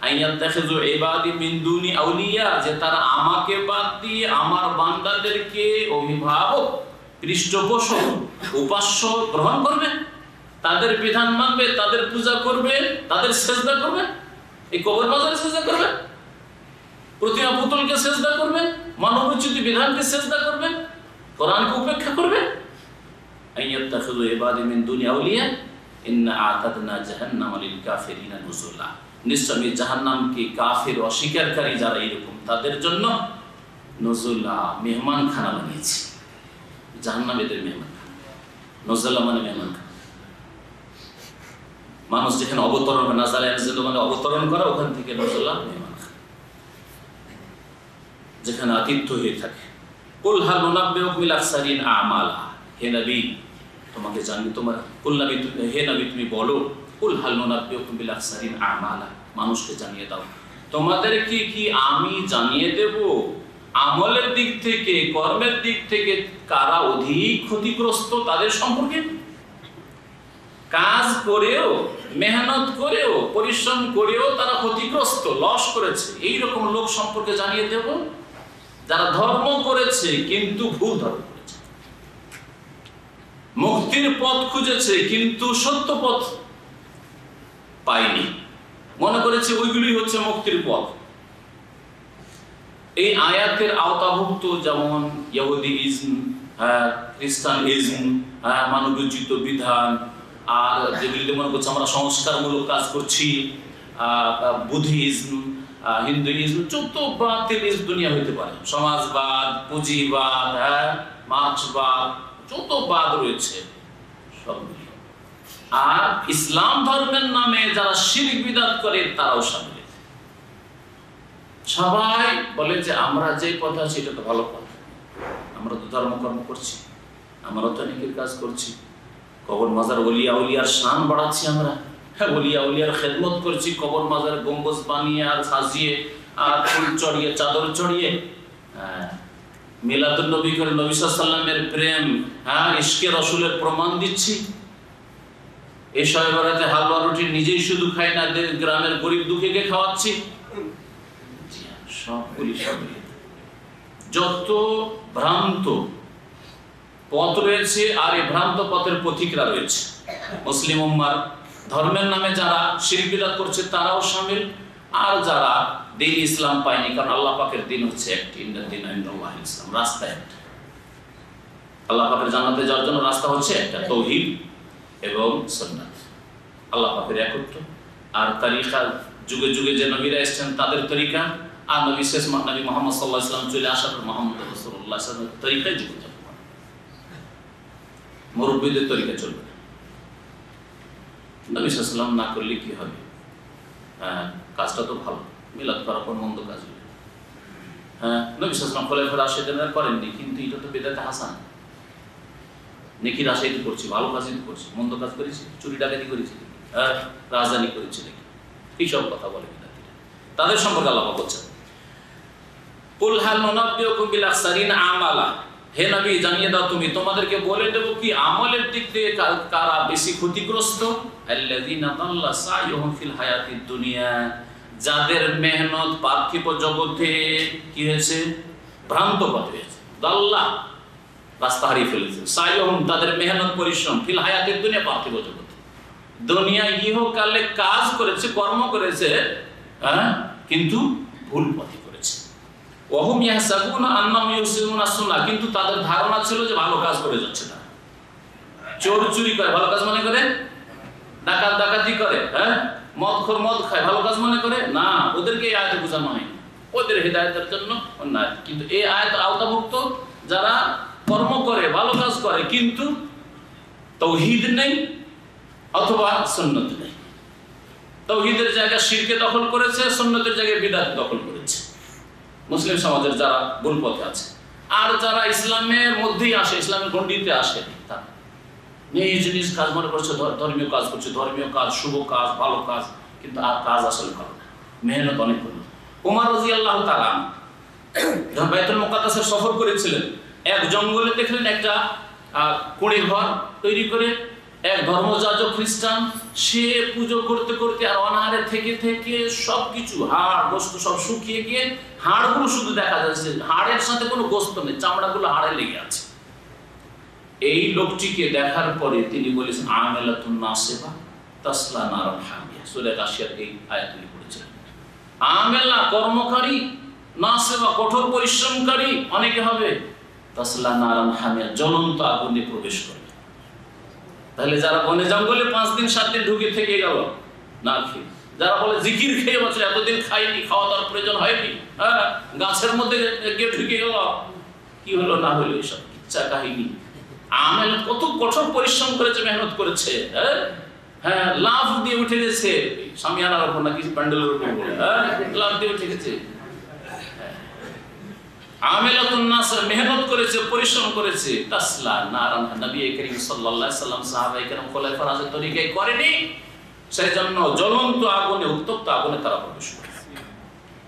আইয়াত্তাখিযু ইবাদি মিন দুনি আউলিয়া, যে তারা আমাকে বাদ দিয়ে আমার বান্দাদেরকে অভিভাবক, পৃষ্ঠপোষক, উপাস্য গ্রহণ করবে, তাদের বিধান মানবে, তাদের পূজা করবে, তাদের সেজদা করবে, এই কবর মাজারে সেজদা করবে, প্রতিমা পুতুলকে সেজদা করবে, মানবোচিত বিধানকে সেজদা করবে, কোরআনকে উপেক্ষা করবে। আইয়াত্তাখিযু ইবাদি মিন দুনি আউলিয়া ইন্না আ'তাদনা জাহান্নামা লিল কাফিরিনা নুজুলা, নিশ্চয় আমি জাহান্নামকে কাফের অস্বীকারী যারা এরকম তাদের জন্য নুজুলা মেহমানখানা বানিয়েছি। জাহান্নাম এদের মেহমানখানা, নুজুলা মানে মেহমানখানা। মানুষ যেখানে অবতরণ করে, নাজালা ইয়ানজিলু মানে অবতরণ করা, ওখান থেকে নুজুলা মেহমানখানা, যেখানে আতিথ্য হয়ে থাকে। কুল হাল নুনাব্বিউকুম বিল আখসারিন আমালা, হে নবী তোমাকে জানি, তোমার কুল নবী, হে নবী তুমি বলো, কুল হাল নুনাব্বিউকুম বিল আখসারিন আমালা, মানুষকে জানিয়ে দাও তোমাদেরকে কি আমি জানিয়ে দেব আমলের দিক থেকে, কর্মের দিক থেকে কারা অধিক ক্ষতিগ্রস্ত তাদের সম্পর্কে। কাজ করেও, মেহনত করেও, পরিশ্রম করেও তারা ক্ষতিগ্রস্ত, লস করেছে, এইরকম লোক সম্পর্কে জানিয়ে দেব যারা ধর্ম করেছে কিন্তু ভুল ধর্ম করেছে, মুক্তির পথ খুঁজেছে কিন্তু সত্য পথ পায়নি, মনে করেছে ওইগুলোই হচ্ছে মুক্তির পথ। এই আয়াতের আওতাভুক্ত যেমন ইহুদিজম, খ্রিস্টানিজম, মানবোচিত বিধান, আর যেগুলিতে মনে করছে আমরা সংস্কারমূলক কাজ করছি, বুদ্ধিজম, হিন্দুইজম, যত বাতিল দুনিয়া হইতে পারে, সমাজবাদ, পুঁজিবাদ, মার্ক্সবাদ, যত বাদ রয়েছে সবগুলি। আর ইসলাম ধর্মের নামে যারা শিরক বিদআত করে তারাও সামিল। সবাই বলে যে আমরা যে পথে আছি এটা তো ভালো পথ, আমরা তো ধর্মকর্ম করছি, আমরা তো নেকির কাজ করছি, কবর মাজার ওলিয়া উলিয়ার শান বাড়াচ্ছি, আমরা ওলিয়া উলিয়ার খেদমত করছি, কবর মাজার গম্বুজ বানিয়ে আর সাজিয়ে আর ফুল চড়িয়ে চাদর চড়িয়ে, মিলাদুন নবী করে নবী সাল্লাল্লাহু আলাইহি ওয়াসাল্লামের প্রেম, ইশকে রাসূলের প্রমাণ দিচ্ছি। এই শবে বরাতে হালুয়া রুটি নিজেই শুধু খাই না, গ্রামের গরিব দুঃখীকে খাওয়াচ্ছি। সবগুলি যত ভ্রান্ত পথ রয়েছে আর এই ভ্রান্ত পথের পথিকরা রয়েছে, মুসলিম উম্মার ধর্মের নামে যারা শিরক বিদআত করছে তারাও শামিল, আর যারা দ্বীন ইসলাম পায়নি, কারণ আল্লাহ পাকের দ্বীন হচ্ছে একটি, ইন্নাদ দীনা ইনদাল্লাহিল ইসলাম, রাস্তা একটা। আল্লাহ পাকের জান্নাতে যাওয়ার জন্য রাস্তা হচ্ছে একটা, তাওহীদ এবং সুন্নাত, আল্লাহ পাকের একত্ব। আর তরিকা যুগে যুগে যে নবীরা এসেছেন তাদের তরিকা, আর নবী শেষ নবী মুহাম্মদ সাল্লাল্লাহু আলাইহি ওয়াসাল্লাম চলে আসার মুহাম্মদ রাসূলুল্লাহ সাল্লাল্লাহু আলাইহি ওয়াসাল্লামের তরিকায় জীবন যাপন করা, মুরব্বিদের তরিকা চলবে। নবী সাল্লাল্লাহু আলাইহি ওয়াসাল্লাম না করলে কি হবে? কাজটা তো ভালো, মিলাদ করার পর মন্দ কাজ হবে, হ্যাঁ, নবী সাল্লাল্লাহু আলাইহি ওয়াসাল্লাম খোলাফায়ে রাশিদিনরা করেননি, কিন্তু এটা তো বিদআতে হাসান। নেকির আশাই তো করছি, ভালো কাজই তো করছি, মন্দ কাজ করেছি, চুরি ডাকাতি করেছি, রাজধানী করেছি নাকি, এইসব কথা বলে বিদআতিরা। তাদের সম্পর্কে আল্লাহ বলছেন, কুল হাল নুনাব্বিউকুম বিল আখসারিনা আমালা, হে নবী জানিয়ে দাও তুমি, তোমাদেরকে বলে দেব কি আমলের দিক থেকে কারা বেশি ক্ষতিগ্রস্ত। আল্লাযীনা দাল্লা সাইয়ুহুম ফিল হায়াতিদ দুনিয়া, যাদের মেহনত পার্থিব জগতে কি হয়েছে, ভ্রান্ত পথ হয়েছে। দাল্লা রাস্তা হারিয়ে ফেলেছে, সাইয়ুহুম তাদের মেহনত পরিশ্রম, ফিল হায়াতিদ দুনিয়া পার্থিব জগতে, দুনিয়ায় ইহকালে কাজ করেছে, কর্ম করেছে, কিন্তু ভুল পথে করেছে। ওয়াহুম ইয়াহসাবুনা আন্নাহুম ইউহসিনুনা সুন্নাহ, কিন্তু তাদের ধারণা ছিল যে ভালো কাজ করে যাচ্ছে না। চোর চুরি করে ভালো কাজ মনে করে, ডাকাত ডাকাতি করে, মদখোর মদ খায় ভালো কাজ মনে করে না। ওদেরকে এই আয়াতে বোঝানো হয়, ওদের হেদায়েতের জন্য না। কিন্তু এই আয়াত আওতাভুক্ত যারা কর্ম করে, ভালো কাজ করে, কিন্তু তাওহীদ নেই অথবা সুন্নাত নেই। তাওহীদের জায়গায় শিরকে দখল করেছে, সুন্নতের জায়গায় বিদআত দখল করেছে। মুসলিম সমাজের যারা ভুল পথে আছে, আর যারা ইসলামের মধ্যেই আসে, ইসলামের গণ্ডিতে আসে, তারা এই জিনিস কাজ মনে করছে, ধর্মীয় কাজ করছে, ধর্মীয় কাজ, শুভ কাজ, ভালো কাজ, কিন্তু আর কাজ আসলে ভালো না, মেহনত অনেক করলো। ওমর রাদিয়াল্লাহু তাআলা যখন বাইতুল মুকাদ্দাসে সফর করেছিলেন, এক জঙ্গলে দেখলেন একটা কুঁড়ে ঘর তৈরি করে এক ধর্মযাজক খ্রিস্টান, সে পুজো করতে করতে আর অনাহারে থেকে থেকে সবকিছু হাড় গোস্ত সব শুকিয়ে গিয়ে হাড়গুলো শুধু দেখা যাচ্ছে, হাড়ের সাথে কোনো গোস্ত নেই, চামড়াগুলো হাড়ে লেগে আছে। এই লোকটিকে দেখার পরে তিনি বলেছেন, আমেলাতুন নাসিবা তাসলা নারান হামিয়া, সূরা গাশিয়ার এই আয়াতটি পড়েছিলেন। আমেলা কর্মকারী, নাসিবা কঠোর পরিশ্রমকারী অনেকে হবে, তাসলা নারান হামিয়া জ্বলন্ত আগুনে প্রবেশ করবে। তাহলে যারা বনে জঙ্গলে 5 দিন 7 দিন ঢুকে থেকে গেল না খেয়ে, যারা বলে জিকির খেয়ে বছর এতদিন খাইনি, খাওয়া দাওয়ার প্রয়োজন হয়নি, গাছের মধ্যে গিয়ে ঢুকে গেল, কি হলো না হলো এসব কিচ্ছা কাহিনী। আমেল কত কঠোর পরিশ্রম করেছে, মেহনত করেছে, লাভ দিয়ে উঠে গেছে, সামিয়ানার উপর না কিছু প্যান্ডেলের উপর লাভ দিয়ে উঠে গেছে। আমেলাতুন নাস, মেহনত করেছে, পরিশ্রম করেছে, তাসলা নারান, নবী করিম সাল্লাল্লাহু আলাইহি সাল্লাম সাহাবায়ে কেরাম খোলাফায়ে রাশিদিন তরিকায় করেনি, সেজন্য জ্বলন্ত আগুনে, উত্তপ্ত আগুনে তারা প্রবেশ করে।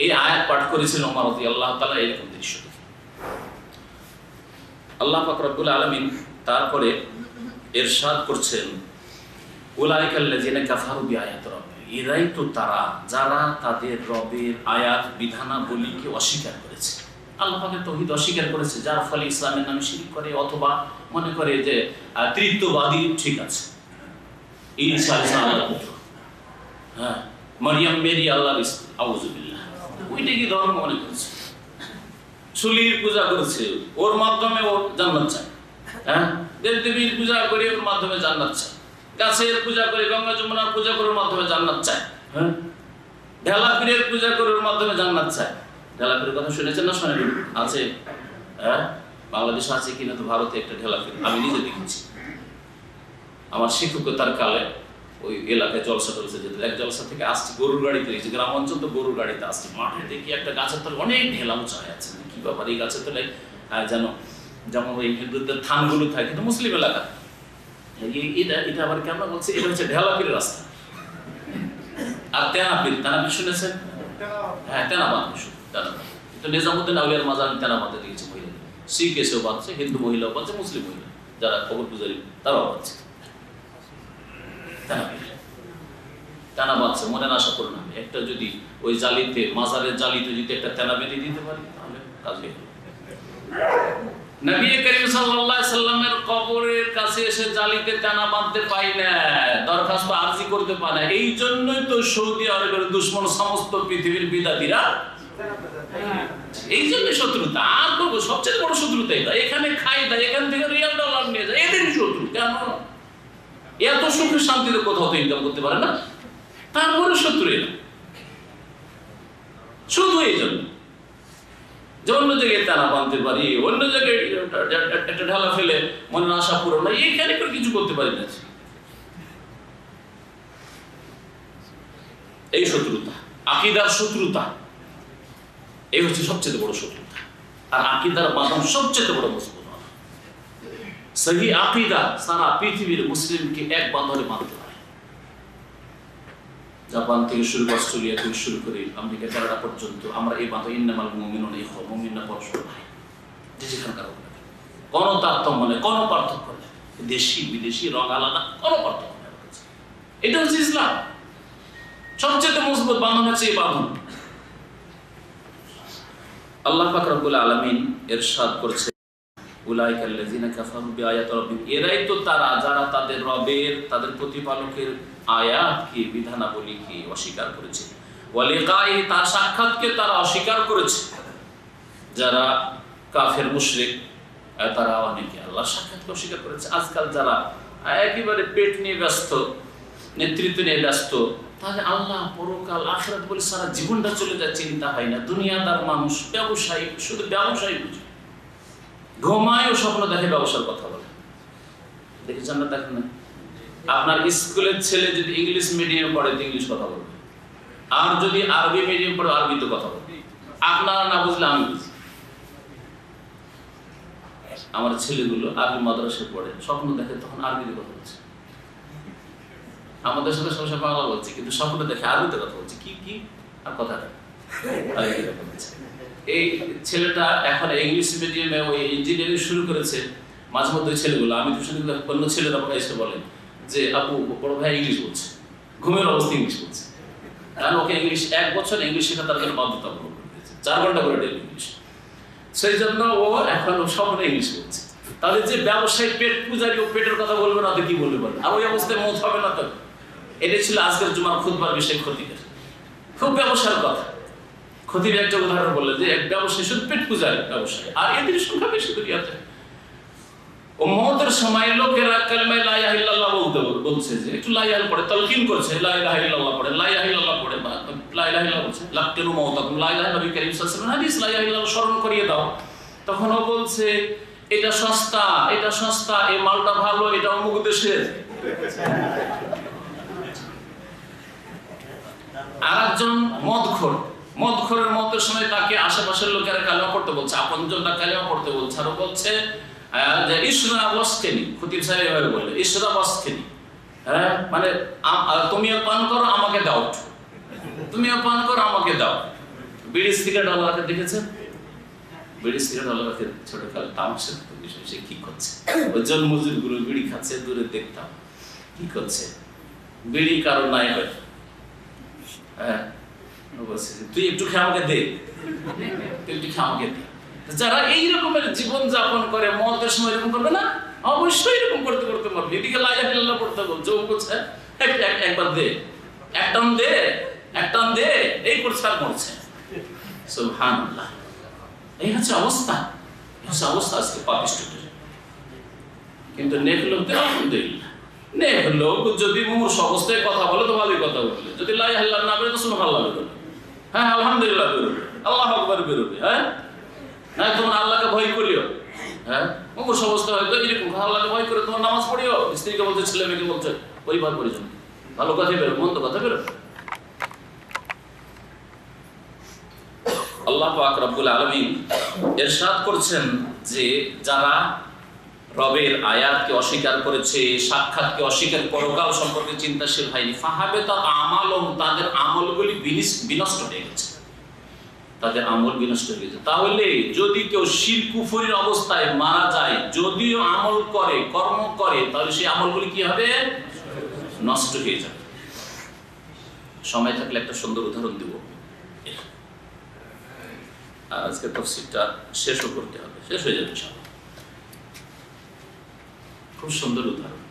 এই আয়াত পাঠ করেছিলেন ওমর রাদিয়াল্লাহু তাআলা। এরকম দৃশ্য আল্লাহ পাক রব্বুল আলামিন তারপরে ইরশাদ করছেন, উলাইকাল্লাযিনা কাফারু বিআয়াতি রাব্বিহিম, এরাই তো তারা যারা তাদের রবের আয়াত বিধানাবলীকে অস্বীকার করেছে, আল্লাহ পাকের তাওহীদ অস্বীকার করেছে, যার ফলে ইসলামের নামে শিরক করে অথবা মনে করে যে তৃতীয়বাদী ঠিক আছে, ঈসা আলাইহিস সালাম আল্লাহর পুত্র, মারিয়াম মেরি আল্লাহর স্ত্রী, আউযুবিল্লাহ, ওইটা কি ধর্ম মনে করেছে। সুলির পূজা করেছে, ওর মাধ্যমে ও জান্নাত চায়, দেবদেবীর পূজা করে ওর মাধ্যমে জান্নাত চায়, গাছের পূজা করে, গঙ্গা যমুনার পূজা করে ওর মাধ্যমে জান্নাত চায়, ঢেলা পীরের পূজা করে ওর মাধ্যমে জান্নাত চায়। ঢেলা পীরের কথা শুনেছেন না শোনেন? আছে, বাংলাদেশে আছে কিনা তো ভারতে একটা ঢেলা পীর, আমি নিজে দেখেছি। আমার শিক্ষকতার কালে ওই এলাকায় জলসা টলসা যেত, এক জলসা থেকে আসছি গরুর গাড়িতে, গ্রাম অঞ্চল তো গরুর গাড়িতে আসছি, মাঠে দেখি একটা গাছের তলে অনেক ঢেলা উঁচা আছে, কি ব্যাপার এই গাছের তলে, যেন যেমন ওই হিন্দুদের থানগুলো থাকে, কিন্তু মুসলিম এলাকা, এটা আবার কেমন বলছে, এটা হচ্ছে ঢেলা পীরের রাস্তা। আর তেনাপীর, তেনাপীর শুনেছেন? হ্যাঁ, তেনাবাদ, তেনাবাদ তো নিজামুদ্দিন আউলিয়ার মাজার তেনাবাদে দিয়েছে মহিলা, শিখ এসেও বাঁধছে, হিন্দু মহিলাও বাঁধছে, মুসলিম মহিলা যারা খবর পূজারী তারাও বাঁধছে, তেনা বাঁধছে। মনে আশা করুন, আমি একটা যদি ওই জালিতে, মাজারের জালিতে যদি একটা তেনা বেঁধে দিতে পারি তাহলে কাজ হয়ে গেল। নবী করিম সাল্লাল্লাহু আলাইহি সাল্লামের কবরের কাছে এসে জালিতে তেনা বাঁধতে পাই না, দরখাস্ত আরজি করতে পারে না। এই জন্যই তো সৌদি আরবের দুশমন সমস্ত পৃথিবীর বিদাতীরা, এই জন্য শত্রুতা। আর করবো সবচেয়ে বড় শত্রুতা এটা, এখানে খাই দেয়, এখান থেকে রিয়াল ডলার নিয়ে যায়, এদের শত্রু। কেন? এত সুখে শান্তিতে কোথাও তো ইনকাম করতে পারে না, তারপরে শত্রু এরা, শুধু এই জন্য যে অন্য জায়গায় তারা বাঁধতে পারি, অন্য জায়গায় একটা ঢালা ফেলে মনের আশা পূরণ হয়, এইখানে করে কিছু করতে পারি না। এই শত্রুতা, আকীদার শত্রুতা, এই হচ্ছে সবচেয়ে বড় শত্রুতা। আর আকীদার বাঁধন সবচেয়ে বড় মজবুত। সহি আকীদা সারা পৃথিবীর মুসলিমকে এক বাঁধনে বাঁধতে পারে। জাপান থেকে শুরু করে, অস্ট্রেলিয়া থেকে শুরু করে আমেরিকা, কানাডা পর্যন্ত আমরা এই বাঁধন ইন্নামাল মুমিনুনা ইখওয়া, মুমিনরা পরস্পর ভাই। যেখানকার হোক না, কোনো তারতম্য নেই, কোনো পার্থক্য নেই, দেশি বিদেশি রং আলাদা, কোনো পার্থক্য নেই। এটা হচ্ছে ইসলাম। সবচেয়ে মজবুত বাঁধন হচ্ছে এই বাঁধন। আল্লাহ পাক রব্বুল আলামিন ইরশাদ করেছে, উলাইকাল্লাযিনা কাফারু বিআয়াতি রাব্বিহিম, এরাই তো তারা যারা তাদের রবের, তাদের প্রতিপালকের আয়াতকে, বিধানাবলীকে অস্বীকার করেছে। ওয়া লিকাই, তার সাক্ষাৎকে তারা অস্বীকার করেছে। যারা কাফের মুশরিক তারা অনেকে আল্লাহর সাক্ষাৎকে অস্বীকার করেছে। আজকাল যারা একেবারে পেট নিয়ে ব্যস্ত, নেতৃত্ব নিয়ে ব্যস্ত, তাহলে আল্লাহ, পরকাল, আখিরাত বলে সারা জীবনটা চলে যায়, চিন্তা হয় না। দুনিয়াদার মানুষ, ব্যবসায়ী, শুধু ব্যবসায়ী বুঝে, ঘুমায়ও স্বপ্ন দেখে ব্যবসার কথা বলে। দেখেছেন না? দেখেন না? আপনার স্কুলের ছেলে যদি ইংলিশ মিডিয়াম পড়ে তো ইংলিশ কথা বলবে, আর যদি আরবি মিডিয়াম পড়ে আরবিতে কথা বলবে। আপনারা না বুঝলে আমি বুঝি। আমার ছেলেগুলো আরবি মাদ্রাসায় পড়ে, স্বপ্ন দেখে তখন আরবিতে কথা বলছে। আমাদের সাথে সবসময় বাংলা বলছে, কিন্তু স্বপ্ন দেখে আরবিতে কথা বলছে। কি কি আর কথাটা এই ছেলেটা এখন ইংলিশ মিডিয়ামে ওই ইঞ্জিনিয়ারিং শুরু করেছে। মাঝে মধ্যে ছেলেগুলো, আমি টিউশন অন্য ছেলেরা এসে বলে যে আপু, বড় ভাই ইংলিশ বলছে, ঘুমের অবস্থা ইংলিশ বলছে। কারণ ওকে ইংলিশ 1 বছর ইংলিশ শেখা তার জন্য বাধ্যতামূলক করে দিয়েছে, 4 ঘন্টা করে ডেলি ইংলিশ। সেই জন্য ও এখন স্বপ্নে ইংলিশ বলছে। তাহলে যে ব্যবসায়ী পেট পূজারি, ও পেটের কথা বলবে না তো কি বলবে বলে? আর ওই অবস্থায় মত হবে না তো? এটাই ছিল আজকের জুমার খুতবার বিষয়, খতিবের। খুব ব্যবসার কথা। খতিব একটা উদাহরণ বললেন যে এক ব্যবসায়ী, শুধু পেট পূজারি ব্যবসায়ী, আর এদের সংখ্যা বেশি দুনিয়াতে। ও মওতের সময় লোকেরা কালিমা লা ইলাহা ইল্লাল্লাহ বলছে, যে একটু লা ইলাহা পড়ে, তালকিন করছে, লা ইলাহা ইল্লাল্লাহ পড়ে, লা ইলাহা ইল্লাল্লাহ পড়ে, লা ইলাহা ইল্লাল্লাহ বলছে, লাক্কিনু মাউতাকুম, লা ইলাহা, নবী করিম সাল্লাল্লাহু আলাইহি ওয়াসাল্লাম হাদিস, লা ইলাহা ইল্লাল্লাহ স্মরণ করিয়ে দাও। তখন ও বলছে, এটা সস্তা, এটা সস্তা, এই মালটা ভালো, এটা অমুক দেশের। আরেকজন মদখোর, মদখোরের মতের সময় তাকে আশেপাশের লোকেরা কালেমা পড়তে বলছে, আপনজনরা কালেমা পড়তে বলছে, আর বলছে যে ইশরা ওয়াসকিনি, খতিব সাহেব এভাবে বললে, ইশরা ওয়াসকিনি, হ্যাঁ, মানে তুমিও পান করো, আমাকে দাও, তুমিও পান করো, আমাকে দাও। বিড়ি সিগারেট আল্লাহকে দেখেছেন? বিড়ি সিগারেট আল্লাহকে ছোটকালে তামাশা বিষয়, সে কি করছে, ওই জন মজুর গুলো বিড়ি খাচ্ছে, দূরে দেখতাম কি করছে। বিড়ি কারো নাই হয়, হ্যাঁ, বলছে তুই একটু খেয়ে আমাকে দে, তুই একটু খেয়ে আমাকে দে। যারা এই রকমের জীবন যাপন করে, মতের সময় এরকম করবে না? অবশ্যই এরকম করতে করতে মরবে। এদিকে লা ইলাহা ইল্লাল্লাহ পড়তে বলছে, ও বলছে একবার দে, একটান দে, একটান দে, এই করছে আর মরছে। সুবহানাল্লাহ। এই হচ্ছে অবস্থা, এই হচ্ছে অবস্থা আজকে পাপিষ্ঠদের। কিন্তু নেক লোকদের আলহামদুলিল্লাহ, নেক লোক যদি মুমূর্ষু অবস্থায় কথা বলে তো ভালোই কথা বলবে, যদি লা ইলাহা ইল্লাল্লাহ না বলে তো সুবহানাল্লাহ বলবে, হ্যাঁ আলহামদুলিল্লাহ বেরোবে, আল্লাহু আকবার বেরোবে। হ্যাঁ হ্যাঁ, তোমার আল্লাহকে ভয় করিও। হ্যাঁ, মুমূর্ষু অবস্থা হয়তো এরকম, আল্লাহকে ভয় করে তোমার নামাজ পড়িও, স্ত্রীকে বলছে, ছেলে মেয়েকে বলছে, পরিবার পরিজন, ভালো কথা বেরো, মন্দ কথা বেরো। আল্লাহ পাক রব্বুল আলামিন ইরশাদ করছেন যে যারা রবের আয়াতকে অস্বীকার করেছে, সাক্ষাৎকে অস্বীকার, পরকাল সম্পর্কে চিন্তাশীল হয়নি, ফাহাবেতা আমালুহুম, তাদের আমলগুলি বিনষ্ট হয়ে গেছে, তাদের আমল বিনষ্ট হয়ে গেছে। তাহলে যদি কেউ শিরক কুফরির অবস্থায় মারা যায়, যদিও আমল করে, কর্ম করে, তাহলে সেই আমলগুলি কি হবে? নষ্ট হয়ে যাবে। সময় থাকলে একটা সুন্দর উদাহরণ দেব। আজকে তাফসীরটা শেষও করতে হবে, শেষ হয়ে যাবে ইনশাআল্লাহ। খুব সুন্দর উদাহরণ।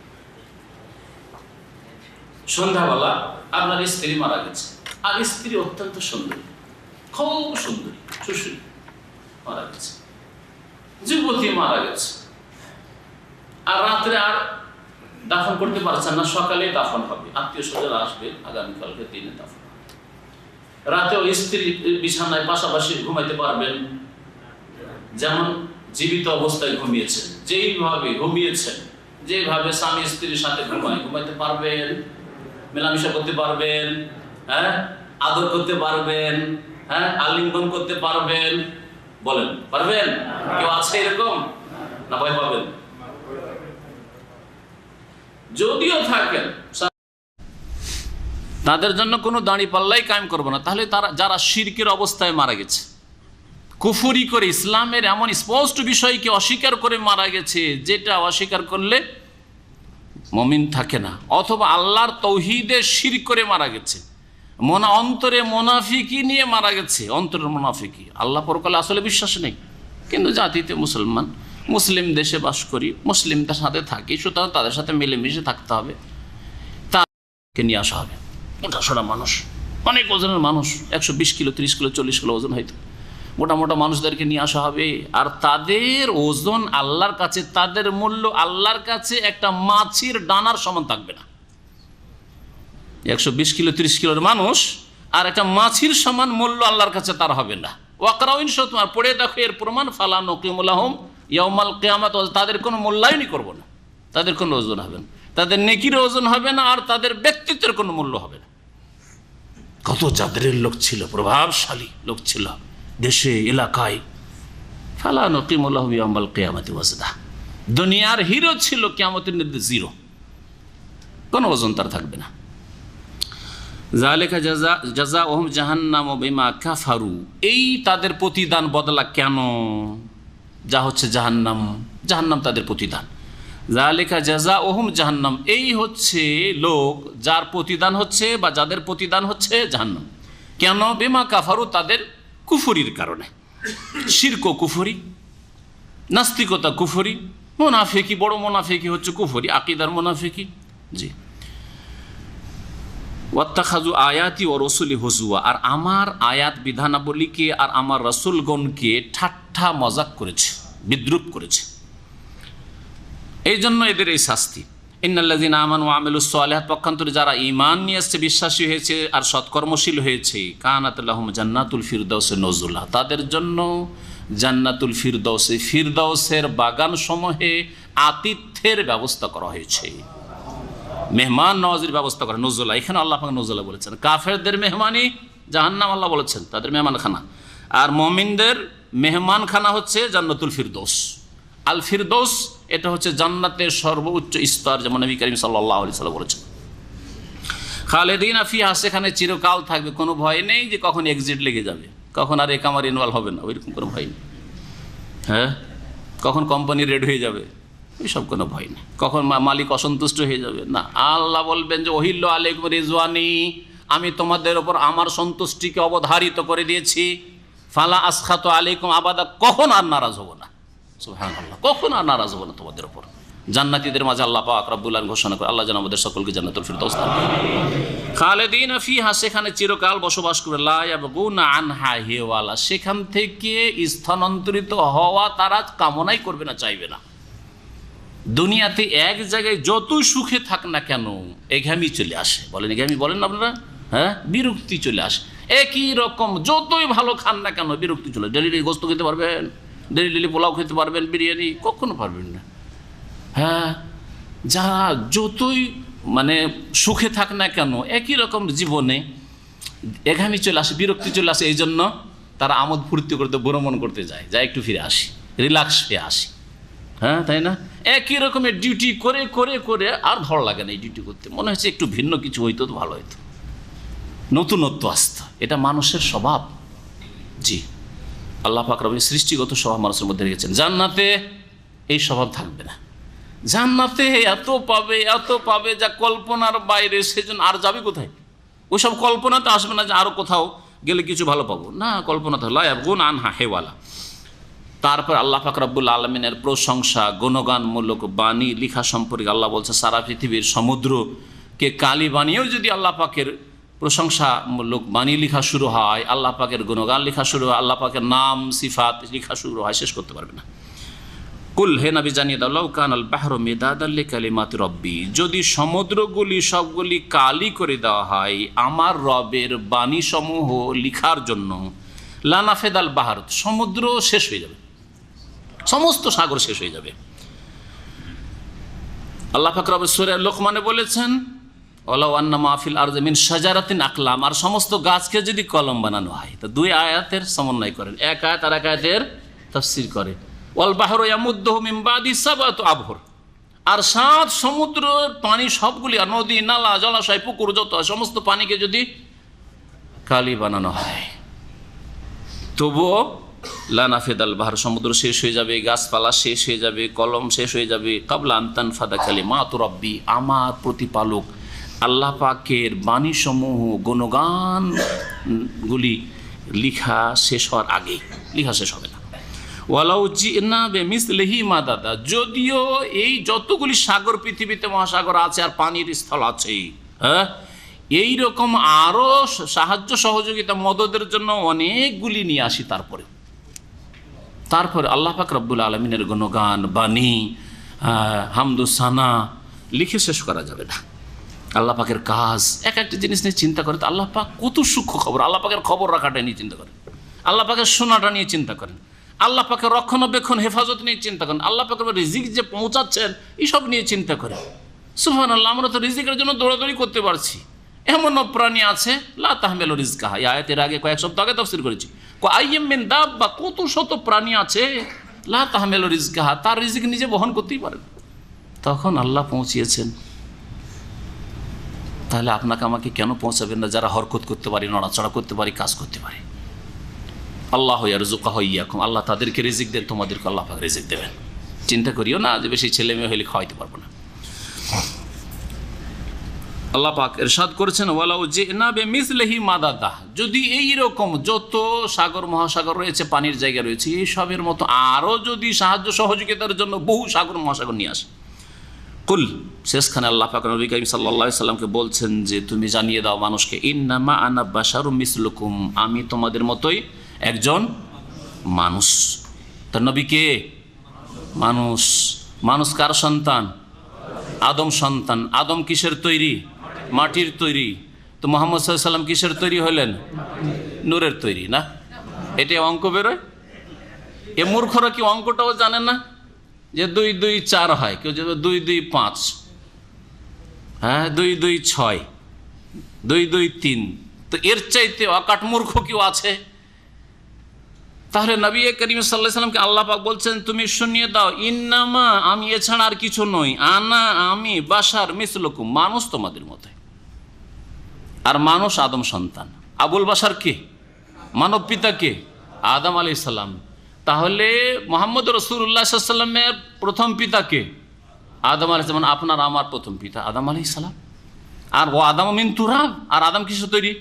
সন্ধ্যাবেলা আপনার স্ত্রী মারা গেছে, আর স্ত্রী অত্যন্ত সুন্দরী, খুব সুন্দরী, সুশ্রী, মারা গেছে, যুবতী মারা গেছে, আর রাত্রে আর দাফন করতে পারছেন না, সকালে দাফন হবে, আত্মীয় স্বজন আসবে, আগামীকালকে দিনে দাফন হবে। রাতে ওই স্ত্রী বিছানায় পাশাপাশি ঘুমাইতে পারবেন, যেমন জীবিত অবস্থায় ঘুমিয়েছেন, যেইভাবে ঘুমিয়েছেন, যেভাবে স্বামী স্ত্রীর সাথে ঘুমাইতে পারবেন, মেলামেশা করতে পারবেন। হ্যাঁ, আদর করতে পারবেন? হ্যাঁ, আলিঙ্গন করতে পারবেন? বলেন, পারবেন? কেউ আছে এরকম? না ভয় পাবেন? যদিও থাকেন, তাদের জন্য কোনো দাঁড়ি পাল্লাই কায়েম করবো না। তাহলে তারা যারা শিরকের অবস্থায় মারা গেছে, কুফরি করে, ইসলামের এমন স্পষ্ট বিষয়কে অস্বীকার করে মারা গেছে যেটা অস্বীকার করলে মুমিন থাকে না, অথবা আল্লাহর তৌহিদে শিরক করে মারা গেছে, অন্তরে মুনাফিকি নিয়ে মারা গেছে, অন্তরের মুনাফিকি, আল্লাহ পরকালে আসলে বিশ্বাস নেই, কিন্তু জাতিতে মুসলমান, মুসলিম দেশে বাস করি, মুসলিমদের সাথে থাকি, সুতরাং তাদের সাথে মিলেমিশে থাকতে হবে, তাকে নিয়ে আসা হবে। মোটাসোটা মানুষ, অনেক ওজনের মানুষ, 120 কিলো, 30 কিলো, 40 কিলো ওজন হয়তো, মোটা মোটা মানুষদেরকে নিয়ে আসা হবে। আর তাদের ওজন আল্লাহর কাছে, তাদের মূল্য আল্লাহর কাছে একটা মাছির ডানার সমান থাকবে না। 120 কিলো 30 কিলোর মানুষ আর একটা মাছির সমান মূল্য আল্লাহর কাছে তার হবে না। ওয়াকরাউন তোমার পড়ে দেখো এর প্রমাণ, ফালা নকিমুল লাহুম ইয়াউমাল কিয়ামাত, তাদের কোনো মূল্যায়নই করব না, তাদের কোনো ওজন হবে না, তাদের নেকির ওজন হবে না, আর তাদের ব্যক্তিত্বের কোনো মূল্য হবে না। কত জাদরের লোক ছিল, প্রভাবশালী লোক ছিল দেশে, এলাকায়, ফালা নকিমুল লাহুম ইয়াউমাল কিয়ামাতি ওয়াজনা। দুনিয়ার হিরো ছিল, কিয়ামতের নির্দেশ জিরো, কোনো ওজন তার থাকবে না। যালিকা জাযাউহুম জাহান্নাম বিমা কাফারু, এই তাদের প্রতিদান বদলা কেন, যা হচ্ছে জাহান্নাম, জাহান্নাম তাদের প্রতিদান। যালিকা জাযাউহুম জাহান্নাম, এই হচ্ছে লোক যার প্রতিদান হচ্ছে বা যাদের প্রতিদান হচ্ছে জাহান্নাম। কেন? বিমা কাফারু, তাদের কুফরির কারণে। শিরক কুফরি, নাস্তিকতা কুফরি, মুনাফিকি, বড় মুনাফিকি হচ্ছে কুফরি, আকীদার মুনাফিকি। জি, ওয়াত্তাখাযু আয়াতি ওয়া রাসূলি হুজুয়া, আর আমার আয়াত বিধানাবলীকে আর আমার রাসূলগণকে ঠাট্টা মজাক করেছে, বিদ্রূপ করেছে, এই জন্য এদের এই শাস্তি। ইন্নাল্লাযীনা আমানু ওয়া আমিলুস সালিহাত, পক্ষান্তরে যারা ঈমান নিয়ে এসেছে, বিশ্বাসী হয়েছে আর সৎকর্মশীল হয়েছে, কানাত লাহুম জান্নাতুল ফিরদাউসে নজুলা, তাদের জন্য জান্নাতুল ফিরদাউসে, ফিরদাউসের বাগান সমূহে আতিথ্যের ব্যবস্থা করা হয়েছে, মেহমান নওয়াজির ব্যবস্থা করা। নজুলা, এখানে আল্লাহ পাক নজুলা বলেছেন। কাফেরদের মেহমানি জাহান্নাম আল্লাহ বলেছেন, তাদের মেহমানখানা, আর মুমিনদের মেহমানখানা হচ্ছে জান্নাতুল ফিরদৌস। আল ফিরদৌস এটা হচ্ছে জান্নাতের সর্বোচ্চ স্তর, যেমন নবী করিম সাল্লাল্লাহু আলাইহি ওয়াসাল্লাম বলেছেন। খালিদিনা ফিহা, সেখানে চিরকাল থাকবে, কোনো ভয় নেই যে কখন এক্সিট লেগে যাবে, কখন আর একামার ইনভলভ হবে না, ওইরকম কোনো ভয় নেই। হ্যাঁ, কখন কোম্পানি রেড হয়ে যাবে, এইসব কোনো ভয় নেই, কখন মালিক অসন্তুষ্ট হয়ে যাবে না। আল্লাহ বলবেন যে ওহিল্লু আলাইকুম রিজওয়ানি, আমি তোমাদের ওপর আমার সন্তুষ্টিকে অবধারিত করে দিয়েছি, ফালা আসখাতু আলাইকুম আবাদা, কখন আর নারাজ হব না, সুবহানাল্লাহ, কখন আর নারাজ হব না তোমাদের ওপর। জান্নাতীদের মাঝে আল্লাহ পাক রব্বুল আলামিন ঘোষণা করে, আল্লাহ যেন আমাদের সকলকে জান্নাতুল ফিরদৌস দান করেন। খালিদিনা ফিহা, সেখানে চিরকাল বসবাস করে, লা ইয়াবগুনা আনহা হিওয়ালা, সেখান থেকে স্থানান্তরিত হওয়া তারা কামনাই করবে না, চাইবে না। দুনিয়াতে এক জায়গায় যতই সুখে থাক না কেন এঘামি চলে আসে, বলেন এঘামি বলেন না আপনারা? হ্যাঁ, বিরক্তি চলে আসে। একই রকম যতই ভালো খান না কেন বিরক্তি চলে, ডেলি ডেলি গোস্ত খেতে পারবেন, ডেলি ডেলি পোলাও খেতে পারবেন, বিরিয়ানি কখনো পারবেন না। হ্যাঁ, যারা যতই মানে সুখে থাক না কেন একই রকম জীবনে এঘামি চলে আসে, বিরক্তি চলে আসে, এই জন্য তারা আমোদ ফুর্তি করতে, ভ্রমণ করতে যায়, একটু ফিরে আসি, রিল্যাক্স হয়ে আসি। হ্যাঁ, তাই না? একই রকমের ডিউটি করে করে করে আর ভালো লাগে না এই ডিউটি করতে, মনে হচ্ছে একটু ভিন্ন কিছু হইতো তো ভালো হইতো, নতুনত্ব আসতো, এটা মানুষের স্বভাব। জি, আল্লাহ পাক রব্বুল সৃষ্টিগত স্বভাব মানুষের মধ্যে রেখেছেন। জান্নাতে এই স্বভাব থাকবে না, জান্নাতে এত পাবে যা কল্পনার বাইরে, সেজন্য আর যাবে কোথায়? ওইসব কল্পনাতে আসবে না যে আরও কোথাও গেলে কিছু ভালো পাবো, না, কল্পনাতে লা ইয়াবগুনা আনহা হিওয়ালা। তারপর আল্লাহ পাক রব্বুল আলমিনের প্রশংসা, গুণগানমূলক বাণী লিখা সম্পর্কে আল্লাহ বলছে, সারা পৃথিবীর সমুদ্রকে কালি বানিয়েও যদি আল্লাহ পাকের প্রশংসামূলক বাণী লিখা শুরু হয়, আল্লাহ পাকের গুণগান লিখা শুরু হয়, আল্লাহ পাকের নাম সিফাত লিখা শুরু হয়, শেষ করতে পারবে না। কুল, হে নবী জানিয়ে দাও, লাউ কানাল বাহরু মিদাদাল লিকালিমাতি রব্বি, যদি সমুদ্রগুলি সবগুলি কালি করে দেওয়া হয় আমার রবের বাণীসমূহ লিখার জন্য, লানাফেদাল বাহার, সমুদ্র শেষ হয়ে যাবে, সমস্ত সাগর শেষ হয়ে যাবে। আল্লাহ পাক রব্বুল সূরা লোকমানে বলেছেন, ওয়ালাউ আন্না মা ফিল আরদি মিন শাজারাতিন আকলাম, আর সমস্ত গাছকে যদি কলম বানানো হয়। তো দুই আয়াতের সমন্বয় করেন, এক আয়াত আর এক আয়াতের তাফসীর করেন। ওয়াল বাহরু ইয়ামুদ্দুহু মিন বাদি সাবআতু আবহুর, আর 7 সমুদ্রের পানি সবগুলি, আর নদী নালা জলাশয় পুকুর যত সমস্ত পানিকে যদি কালি বানানো হয়, তবুও লা নাফিদাল বাহর, সমুদ্র শেষ হয়ে যাবে, গাছপালা শেষ হয়ে যাবে, কলম শেষ হয়ে যাবে, কাবলা আন তানফাদা কালিমাতু রাব্বি, আমার প্রতিপালক আল্লাহ পাকের বাণীসমূহ গুণগানগুলি লিখা শেষ হওয়ার আগে, লিখা শেষ হবে না। ওয়ালাউ জিনা বিমিসলিহি মাদাদা, যদিও এই যতগুলি সাগর পৃথিবীতে মহাসাগর আছে আর পানির স্থল আছে, হ্যাঁ, এইরকম আরও সাহায্য সহযোগিতা মদদের জন্য অনেকগুলি নিয়ে আসি, তারপরে আল্লাহ পাক রব্বুল আলমিনের গুণগান, বাণী, হামদুসানা লিখে শেষ করা যাবে না। আল্লাহ পাকের কাজ, এক একটা জিনিস নিয়ে চিন্তা করে তো আল্লাহ পাক কত সূক্ষ্ম খবর, আল্লাহ পাকের খবর রাখাটা নিয়ে চিন্তা করেন, আল্লাহ পাকের শোনাটা নিয়ে চিন্তা করেন, আল্লাহ পাকের রক্ষণাবেক্ষণ হেফাজত নিয়ে চিন্তা করেন, আল্লাহ পাকের রিজিক যে পৌঁছাচ্ছেন এইসব নিয়ে চিন্তা করেন। সুবহানাল্লাহ, আমরা তো রিজিকের জন্য দৌড়াদৌড়ি করতে পারছি, এমনও প্রাণী আছে লা তাহমিলু রিজকাহা, এই আয়াতের আগে কয়েক সপ্তাহ আগে তাফসীর করেছি, আইয়াম মিন দাব্বা, কত শত প্রাণী আছে লা তাহমিলু রিজকাহা, তার রিজিক নিজে বহন করতেই পারে না, তখন আল্লাহ পৌঁছিয়েছেন। তাহলে আপনাকে আমাকে কেন পৌঁছাবেন না, যারা হরকত করতে পারি, নড়াচড়া করতে পারি, কাজ করতে পারি। আল্লাহ ইয়ারযুকুহু ইয়াকুম, আল্লাহ তাদেরকে রিজিক দেন, তোমাদেরকে আল্লাহ পাক রিজিক দেবেন। চিন্তা করিও না যে বেশি ছেলে মেয়ে হলে খাওয়াইতে পারবো না। আল্লাহ পাক ইরশাদ করেছেন, ওয়ালাউ জিনা বিমিসলিহি মাদাদা, যদি এই রকম যত সাগর মহাসাগর রয়েছে, পানির জায়গা রয়েছে, এই সবের মতো আরও যদি সাহায্য সহযোগিতার জন্য বহু সাগর মহাসাগর নিয়ে আসে। কুল, শেষখানে আল্লাহ পাক নবী করিম সাল্লাল্লাহু আলাইহি সাল্লামকে বলছেন যে তুমি জানিয়ে দাও মানুষকে, ইন্নামা আনা বাশারুম মিসলুকুম, আমি তোমাদের মতোই একজন মানুষ। তার নবী কে? মানুষ। মানুষ কার সন্তান? আদম সন্তান। আদম কিসের তৈরি? মাটির তৈরি। তো মুহাম্মদ সাল্লাল্লাহু আলাইহি সাল্লাম কিসের তৈরি হলেন? নূরের তৈরি। না, এটা অঙ্ক বেরোয়। এ মূর্খরা কি অঙ্কটাও জানে না যে 2 2 4 হয়, কেউ যে 2 2 5, হ্যাঁ 2 2 6, 2 2 3, তো এর চাইতে অকাট মূর্খ কেউ আছে? তাহলে নবী করিম সাল্লাল্লাহু আলাইহি সাল্লামকে আল্লাহ পাক বলছেন তুমি শুনিয়ে দাও, ইন্নামা, আমি এছাড়া আর কিছু নই, আনা, আমি, বাশার মিসলুকুম, মানুষ তোমাদের মতো। আর মানুষ আদম সন্তান। আবুল বাশার কে? মানব পিতা কে? আদম আলাইহিস সালাম। তাহলে মুহাম্মদ রাসূলুল্লাহ সাল্লাল্লাহু আলাইহি সাল্লামের প্রথম পিতা কে? আদম আলাইহিস সালাম। আপনার আমার প্রথম পিতা আদম আলাইহিস সালাম। আর ও আদম মিন তুরাব, আর আদম কিসে তৈরি?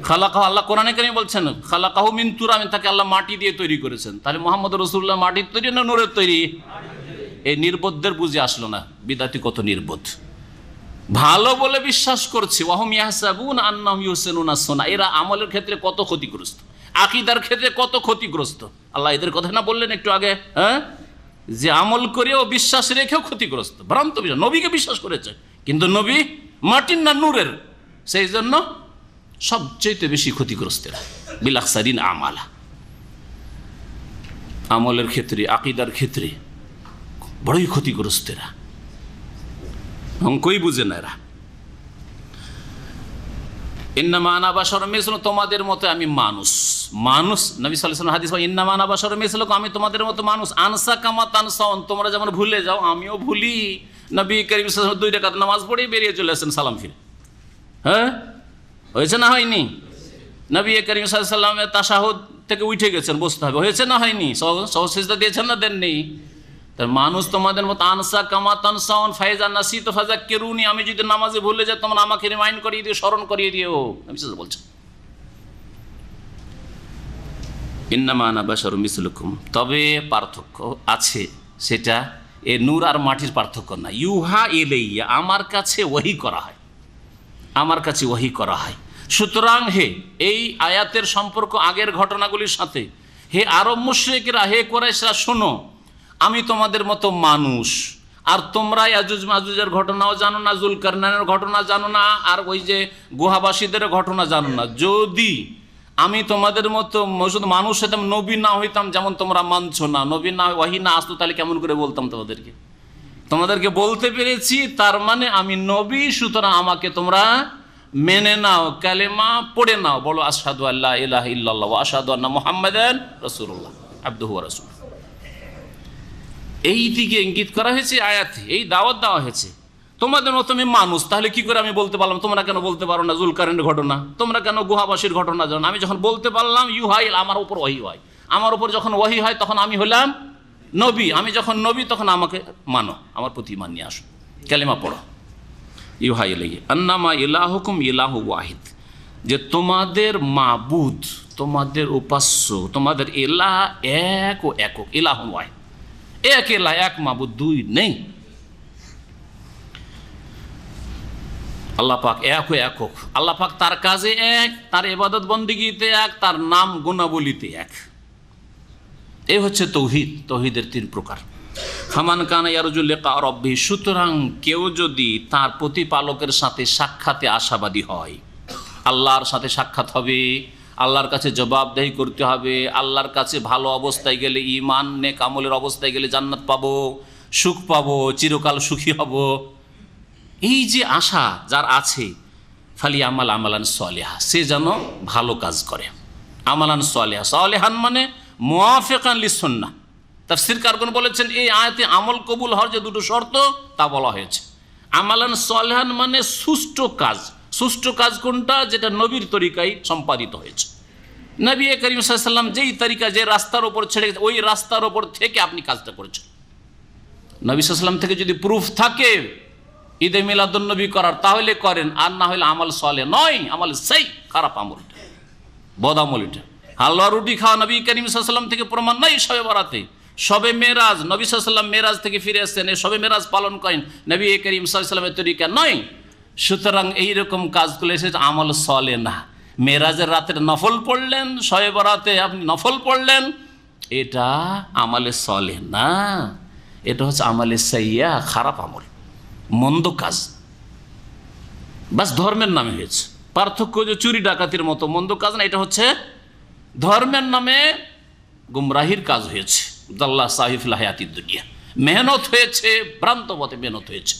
খালাকাহু, আল্লাহ কোরআনে কারিমে বলছেন খালাকাহু মিন তুরাব, তাকে আল্লাহ মাটি দিয়ে তৈরি করেছেন। তাহলে মুহাম্মদ রাসূলুল্লাহ মাটির তৈরি না নূরের তৈরি? এই নির্বোধদের বুঝে আসলো না বিদাতি কত নির্বোধ। ভালো বলে বিশ্বাস করছে, ওয়াহুম ইয়াহসাবুনা আন্নাহুম ইউহসিনুনা সুন্নাহ, এরা আমলের ক্ষেত্রে কত ক্ষতিগ্রস্ত, আকীদার ক্ষেত্রে কত ক্ষতিগ্রস্ত। আল্লাহ এদের কথা না বললেন একটু আগে, হ্যাঁ, যে আমল করেও বিশ্বাস রেখেও ক্ষতিগ্রস্ত, ভ্রান্ত বিশ্বাস। নবীকে বিশ্বাস করেছে কিন্তু নবী মাটির না নূরের, সেই জন্য সবচেয়ে বেশি ক্ষতিগ্রস্তেরা। বিলাকসারিন আমালা, আমলের ক্ষেত্রে, আকীদার ক্ষেত্রে বড়ই ক্ষতিগ্রস্তেরা, অঙ্কই বুঝে না এরা। ইন্নামা আনা বাশারুম মিসলুকুম, তোমাদের মতো আমি মানুষ। মানুষ, নবী সাল্লাল্লাহু আলাইহি ওয়াসাল্লাম হাদিস, ইন্নামা আনা বাশারুম মিসলুকুম, আমি তোমাদের মতো মানুষ। আনসা কামা তানসাউন, তোমরা যেমন ভুলে যাও আমিও ভুলি। নবী করিম সাল্লাল্লাহু আলাইহি ওয়াসাল্লাম 2 রাকাত নামাজ পড়ে বেরিয়ে চলে আসেন সালাম ফিরে। হ্যাঁ, হয়েছে না হয়নি? নবী করিম সাল্লাল্লাহু আলাইহি ওয়াসাল্লামের তাশাহুদ থেকে উঠে গেছেন, বসতে হবে, হয়েছে না হয়নি? সহজ সিজদা দিয়েছেন না দেননি? তার মানুষ তোমাদের মতো। আনসা কামা তানসাউন ফাইজা নাসিতু ফাযাক্কিরুনি, আমি যদি নামাজে ভুলে যাই তোমরা আমাকে রিমাইন্ড করিয়ে দিও, স্মরণ করিয়ে দিও। নবী সাল্লাল্লাহু বলছেন ইন্নামা আনা বাশারুম মিসলুকুম, তবে পার্থক্য আছে, সেটা এ নূর আর মাটির পার্থক্য না। ইউহা ইলাইয়া, আমার কাছে ওহী করা হয়, আমার কাছে ওহী করা হয়। সুতরাং হে, এই আয়াতের সম্পর্ক আগের ঘটনাগুলির সাথে, হে আরব মুশরিকরা, হে কুরাইশরা, শোনো, আমি তোমাদের মতো মানুষ, আর তোমরা ইয়াজুজ মাজুজের ঘটনাও জানো না, জুলকারনাইনের ঘটনা জানো না, আর ওই যে গুহাবাসীদের ঘটনা জানো না। যদি আমি তোমাদের মতো শুধু মানুষ হইতাম, নবী না হইতাম, যেমন তোমরা মানছো না, নবী না ওয়াহী না আসতো, তাহলে কেমন করে বলতাম তোমাদেরকে? তোমাদেরকে বলতে পেরেছি, তার মানে আমি নবী, সুতরাং আমাকে তোমরা মেনে নাও, কালেমা পড়ে নাও, বলো আশহাদু আল্লা ইলাহা ইল্লাল্লাহ ওয়া আশহাদু আন্না মুহাম্মাদান রাসূলুল্লাহ আবদুহু ওয়া রাসূলুহু। এই দিকে ইঙ্গিত করা হয়েছে আয়াতে, এই দাওয়াত দেওয়া হয়েছে। তোমাদের মতো আমি মানুষ, তাহলে কি করে আমি বলতে পারলাম? তোমরা কেন বলতে পারো না জুলকারনের ঘটনা? তোমরা কেন গুহাবাসীর ঘটনা জানো? আমি যখন বলতে পারলাম, ইউহাই, আমার উপর ওহী হয়, আমার উপর যখন ওহী হয় তখন আমি হলাম নবী, আমি যখন নবী তখন আমাকে মানো, আমার প্রতি ইমান নিয়ে আসো, কালেমা পড়ো। ইউহাই ইলাইহি আন্নামা ইলাহুকুম ইলাহু ওয়াহিদ, যে তোমাদের মাবুদ, তোমাদের উপাস্য, তোমাদের ইলাহ এক ও একক, ইলাহু ওয়াহিদ, এক ইলাহ, এক মাবুদ, দুই নেই। আল্লাহ পাক এক ও একক, আল্লাহ পাক তার কাজে এক, তার ইবাদত বন্দেগীতে এক, তার নাম গুণাবলীতে এক। এই হচ্ছে তৌহিদ, তৌহিদের তিন প্রকার। ফামান কানা ইয়ারজু লিকা রাব্বিহি, সুতরাং কেউ যদি তার প্রতিপালকের সাথে সাক্ষাতে আশাবাদী হয়, আল্লাহর সাথে সাক্ষাৎ হবে, আল্লাহর কাছে জবাবদেহি করতে হবে, আল্লাহর কাছে ভালো অবস্থায় গেলে, ঈমান নেক আমলের অবস্থায় গেলে জান্নাত পাবো, সুখ পাবো, চিরকাল সুখী হব, এই যে আশা যার আছে, ফালি আমাল আমালান সালিহা, সে যেন ভালো কাজ করে। আমালান সালিহা, সালিহান মানে মুওয়াফিকান লিসুন্নাহ। তাফসীর কারগণ বলেছেন এই আয়াতে আমল কবুল হওয়ার যে দুটো শর্ত তা বলা হয়েছে। আমালান সালিহান মানে সুষ্ঠু কাজ। সুষ্ঠু কাজ কোনটা? যেটা নবীর তরিকায় সম্পাদিত হয়েছে। নবী করিম সাল্লাল্লাহু আলাইহি ওয়াসাল্লাম যেই তরিকা, যে রাস্তার ওপর ছেড়ে গেছে, ওই রাস্তার ওপর থেকে আপনি কাজটা করেছেন। নবী সাল্লাল্লাহু আলাইহি ওয়াসাল্লাম থেকে যদি প্রুফ থাকে ঈদে মিলাদুন নবী করার, তাহলে করেন, আর না হলে আমল সালেহ নয়, আমল সেই খারাপ আমল, বদ আমল। এটা হালুয়া রুটি খাওয়া নবী করিম সাল্লাল্লাহু আলাইহি ওয়াসাল্লাম থেকে প্রমাণ নাই। শবে বরাতে, শবে মেরাজ, নবী সাল্লাল্লাহু আলাইহি ওয়াসাল্লাম মেরাজ থেকে ফিরে এসেছেন, এই শবে মেরাজ পালন করেন, নবী করিম সাল্লাল্লাহু আলাইহি ওয়াসাল্লামের তরিকা নয়। সুতরাং এইরকম কাজগুলো এসেছে আমল সালেহ না। মেরাজের রাতের নফল পড়লেন, শবে বরাতে আপনি নফল পড়লেন, এটা আমলে সালেহ না, এটা হচ্ছে আমলে সাইয়্যা, খারাপ আমল, মন্দ কাজ। বাস ধর্মের নামে হয়েছে। পার্থক্য যে চুরি ডাকাতির মতো মন্দ কাজ না, এটা হচ্ছে ধর্মের নামে গুমরাহির কাজ হয়েছে। দাল্লা সাহিফুল হায়াতিদ দুনিয়া, মেহনত হয়েছে, ভ্রান্ত পথে মেহনত হয়েছে।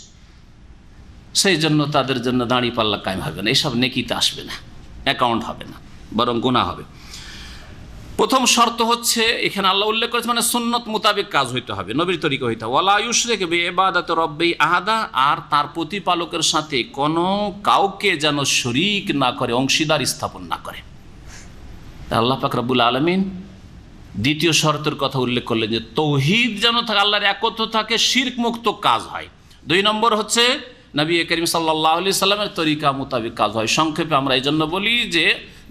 সেই জন্য তাদের জন্য দাঁড়ি পাল্লা কায়েম হবে না, এইসব নেকিতে আসবে না, অ্যাকাউন্ট হবে না, বরং গুনাহ হবে। প্রথম শর্ত হচ্ছে, এখানে আল্লাহ উল্লেখ করেছে, মানে সুন্নত মোতাবেক কাজ হইতে হবে, নবীর তরিকা হইতে হবে। ওয়ালা ইউশরিক বিইবাদাতি রাব্বিহি আহাদা, আর তার প্রতিপালকের সাথে কোনো কাউকে যেন শরীক না করে, অংশীদার স্থাপন না করে। আল্লাহ পাক রব্বুল আলামিন দ্বিতীয় শর্তের কথা উল্লেখ করলেন যে তৌহিদ যেন থাকে, আল্লাহর একত্র থাকে, শিরক মুক্ত কাজ হয়। দুই নম্বর হচ্ছে নবী করিম সাল্লাল্লাহু আলাইহি সাল্লামের তরিকা মোতাবেক কাজ হয়। সংক্ষেপে আমরা এই জন্য বলি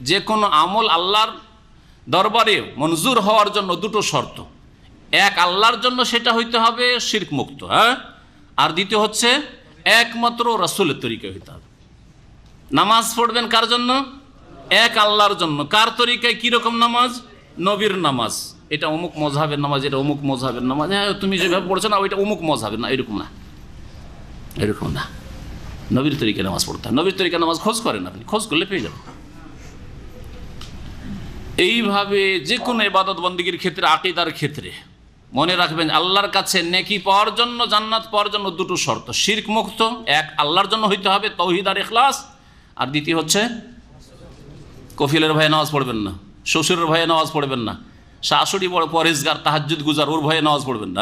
যে কোনো আমল আল্লাহর দরবারে মঞ্জুর হওয়ার জন্য দুটো শর্ত। এক, আল্লাহর জন্য সেটা হইতে হবে শিরক মুক্ত, হ্যাঁ, আর দ্বিতীয় হচ্ছে একমাত্র রাসূলের তরিকা হইতে হবে। নামাজ পড়বেন কার জন্য? এক আল্লাহর জন্য। কার তরিকায়? কীরকম নামাজ? নবীর নামাজ। এটা অমুক মযহাবের নামাজ, এটা অমুক মযহাবের নামাজ, হ্যাঁ তুমি যেভাবে পড়ছো না ওইটা অমুক মযহাবের না, এরকম না, এরকম না। নবীর তরিকায় নামাজ পড়তে হয়। নবীর তরিকায় নামাজ খোঁজ করেন, আপনি খোঁজ করলে পেয়ে যাবেন। এইভাবে যে কোনো ইবাদত বন্দেগীর ক্ষেত্রে, আকীদার ক্ষেত্রে মনে রাখবেন, আল্লাহর কাছে নেকি পাওয়ার জন্য, জান্নাত পাওয়ার জন্য দুটো শর্ত। শিরক মুক্ত, এক আল্লাহর জন্য হইতে হবে, তাওহীদ আর ইখলাস, আর দ্বিতীয় হচ্ছে কফিলের ভয়ে নামাজ পড়বেন না, শ্বশুরের ভয়ে নামাজ পড়বেন না, শাশুড়ি বড় পরেজগার তাহাজ্জুদ গুজার, ওর ভয়ে নামাজ পড়বেন না।